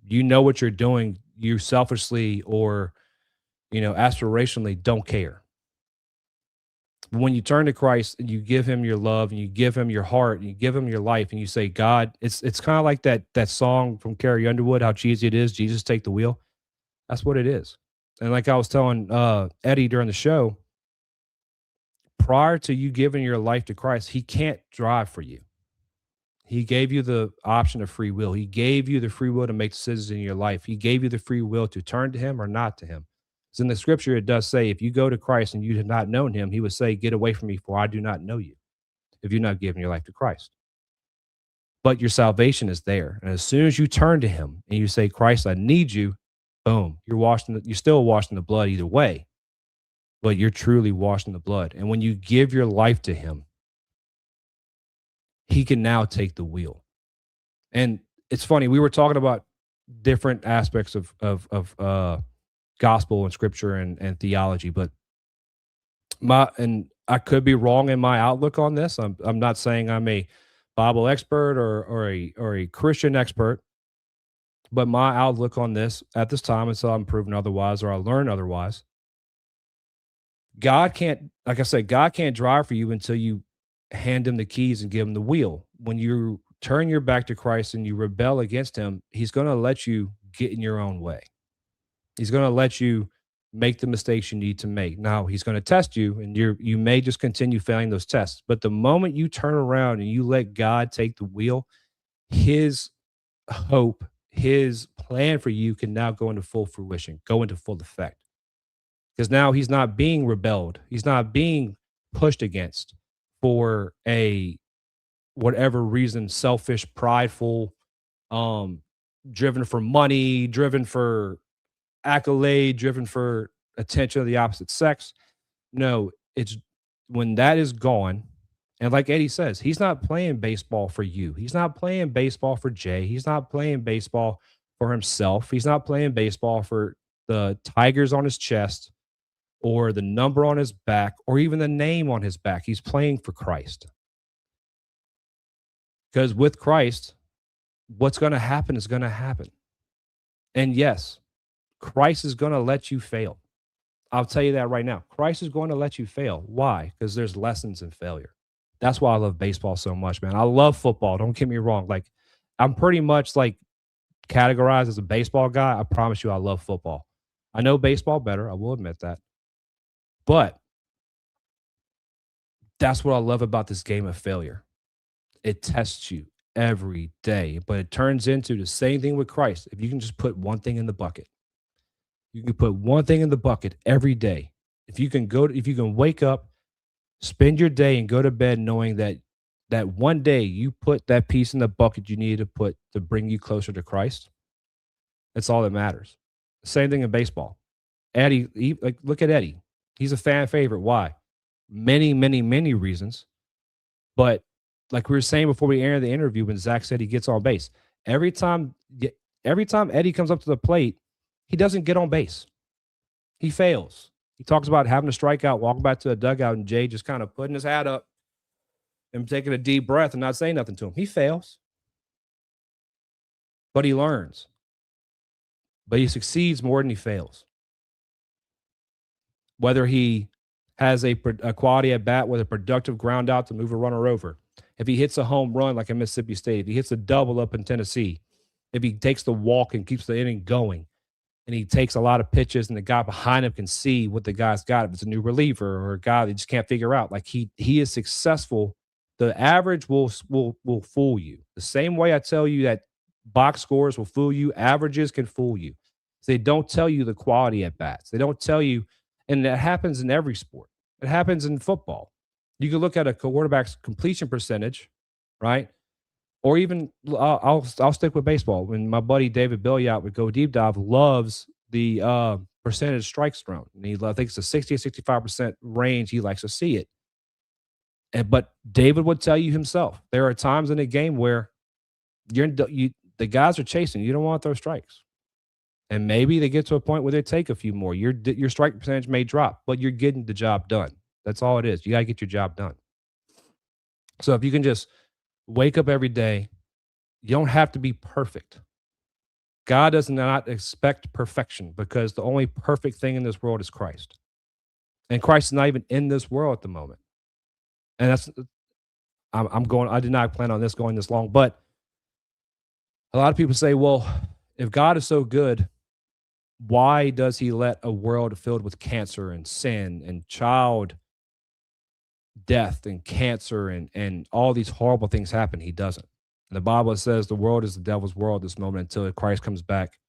You know what you're doing. You selfishly or, aspirationally don't care. But when you turn to Christ and you give him your love and you give him your heart and you give him your life and you say, God, it's kind of like that song from Carrie Underwood, how cheesy it is, Jesus take the wheel. That's what it is. And like I was telling Eddie during the show, prior to you giving your life to Christ, he can't drive for you. He gave you the option of free will. He gave you the free will to make decisions in your life. He gave you the free will to turn to him or not to him. So in the scripture, it does say, if you go to Christ and you have not known him, he would say, get away from me, for I do not know you, if you're not giving your life to Christ. But your salvation is there. And as soon as you turn to him and you say, Christ, I need you, boom, you're still washed in the blood either way, but you're truly washed in the blood. And when you give your life to him, he can now take the wheel. And it's funny, we were talking about different aspects of gospel and scripture and theology, but I could be wrong in my outlook on this. I'm not saying I'm a Bible expert or a Christian expert, but my outlook on this at this time, until I'm proven otherwise or I learn otherwise, God can't, like I said, God can't drive for you until you hand him the keys and give him the wheel. When you turn your back to Christ and you rebel against him, he's going to let you get in your own way. He's going to let you make the mistakes you need to make. Now, he's going to test you, and you may just continue failing those tests. But the moment you turn around and you let God take the wheel, his hope, his plan for you can now go into full fruition, go into full effect. Because now he's not being rebelled. He's not being pushed against for a whatever reason, selfish, prideful, driven for money, driven for accolade, driven for attention of the opposite sex. No, it's when that is gone. And like Eddie says, he's not playing baseball for you. He's not playing baseball for Jay. He's not playing baseball for himself. He's not playing baseball for the tigers on his chest or the number on his back or even the name on his back. He's playing for Christ. Because with Christ, what's going to happen is going to happen. And yes, Christ is going to let you fail. I'll tell you that right now. Christ is going to let you fail. Why? Because there's lessons in failure. That's why I love baseball so much, man. I love football. Don't get me wrong. Like, I'm pretty much like categorized as a baseball guy. I promise you I love football. I know baseball better. I will admit that. But that's what I love about this game of failure. It tests you every day, but it turns into the same thing with Christ. If you can just put one thing in the bucket, you can put one thing in the bucket every day. If you can wake up, spend your day and go to bed knowing that one day you put that piece in the bucket you needed to put to bring you closer to Christ, that's all that matters. Same thing in baseball. Eddie, look at Eddie. He's a fan favorite. Why? Many, many, many reasons. But like we were saying before we aired the interview, when Zach said he gets on base, every time Eddie comes up to the plate, he doesn't get on base. He fails. He talks about having to strike out, walking back to the dugout, and Jay just kind of putting his hat up and taking a deep breath and not saying nothing to him. He fails. But he learns. But he succeeds more than he fails. Whether he has a quality at bat with a productive ground out to move a runner over, if he hits a home run like in Mississippi State, if he hits a double up in Tennessee, if he takes the walk and keeps the inning going, and he takes a lot of pitches and the guy behind him can see what the guy's got, if it's a new reliever or a guy that just can't figure out, like he is successful, the average will fool you. The same way I tell you that box scores will fool you, averages can fool you. They don't tell you the quality at bats. They don't tell you, and that happens in every sport. It happens in football. You can look at a quarterback's completion percentage, right? Or even I'll stick with baseball. When my buddy David Billiot would go deep dive, loves the percentage strikes thrown. And I think it's a 60 or 65% range. He likes to see it. But David would tell you himself, there are times in a game where the guys are chasing. You don't want to throw strikes. And maybe they get to a point where they take a few more. Your strike percentage may drop, but you're getting the job done. That's all it is. You got to get your job done. So if you can just wake up every day, you don't have to be perfect. God does not expect perfection because the only perfect thing in this world is Christ. And Christ is not even in this world at the moment. And I did not plan on this going this long, but a lot of people say, well, if God is so good, why does he let a world filled with cancer and sin and child death and cancer and all these horrible things happen? He doesn't. And the Bible says the world is the devil's world this moment until Christ comes back,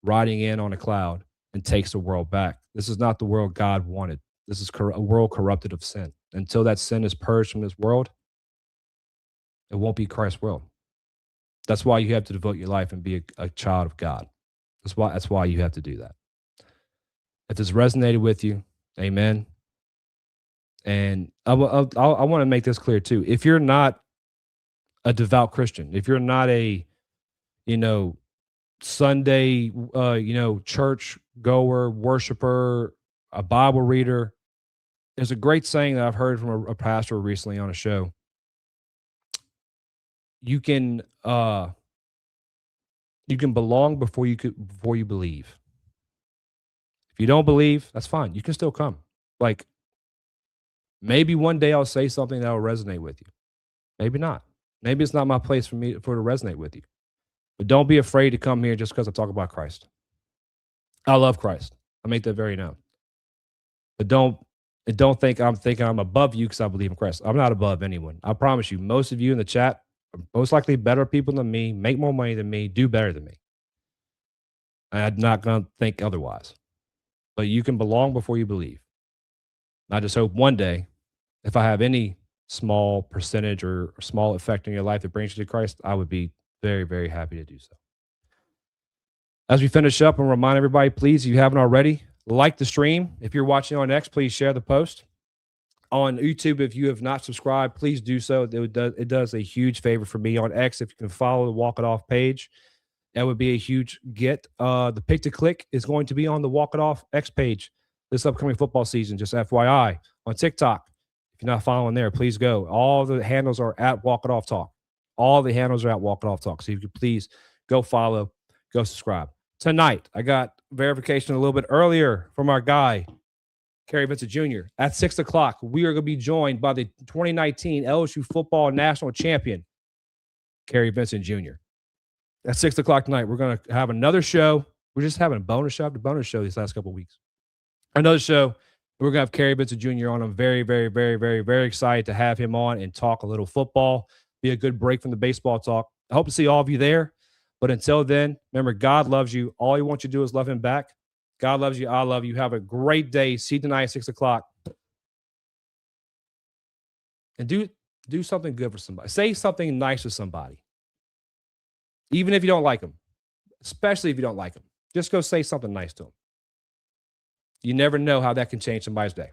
riding in on a cloud and takes the world back. This is not the world God wanted. This is a world corrupted of sin. Until that sin is purged from this world, it won't be Christ's world. That's why you have to devote your life and be a child of God. That's why you have to do that. If this resonated with you, amen. And I want to make this clear too. If you're not a devout Christian, if you're not a, Sunday, church goer, worshiper, a Bible reader, there's a great saying that I've heard from a pastor recently on a show. You can belong before you believe. If you don't believe, that's fine. You can still come. Like, maybe one day I'll say something that will resonate with you. Maybe not. Maybe it's not my place for it to resonate with you. But don't be afraid to come here just because I talk about Christ. I love Christ. I make that very known. But don't think I'm above you because I believe in Christ. I'm not above anyone. I promise you, most of you in the chat are most likely better people than me, make more money than me, do better than me. I'm not going to think otherwise. But you can belong before you believe. I just hope one day, if I have any small percentage or small effect in your life that brings you to Christ, I would be very, very happy to do so. As we finish up, and remind everybody, please, if you haven't already, like the stream. If you're watching on X, please share the post. On YouTube, if you have not subscribed, please do so. It does a huge favor for me. On X, if you can follow the Walk It Off page, that would be a huge get. The pick to click is going to be on the Walk It Off X page this upcoming football season, just FYI. On TikTok, if you're not following there, please go. All the handles are at Walk It Off Talk. All the handles are at Walk It Off Talk. So if you could please go follow, go subscribe. Tonight, I got verification a little bit earlier from our guy, Kerry Vincent Jr. At 6 o'clock, we are going to be joined by the 2019 LSU Football National Champion, Kerry Vincent Jr. At 6 o'clock tonight, we're going to have another show. We're just having a bonus show after bonus show these last couple of weeks. Another show. We're going to have Kerry Vincent Jr. on. I'm very, very, very, very, very excited to have him on and talk a little football. Be a good break from the baseball talk. I hope to see all of you there. But until then, remember, God loves you. All he wants you to do is love him back. God loves you. I love you. Have a great day. See you tonight at 6 o'clock. And do something good for somebody. Say something nice to somebody. Even if you don't like them. Especially if you don't like them. Just go say something nice to them. You never know how that can change somebody's day.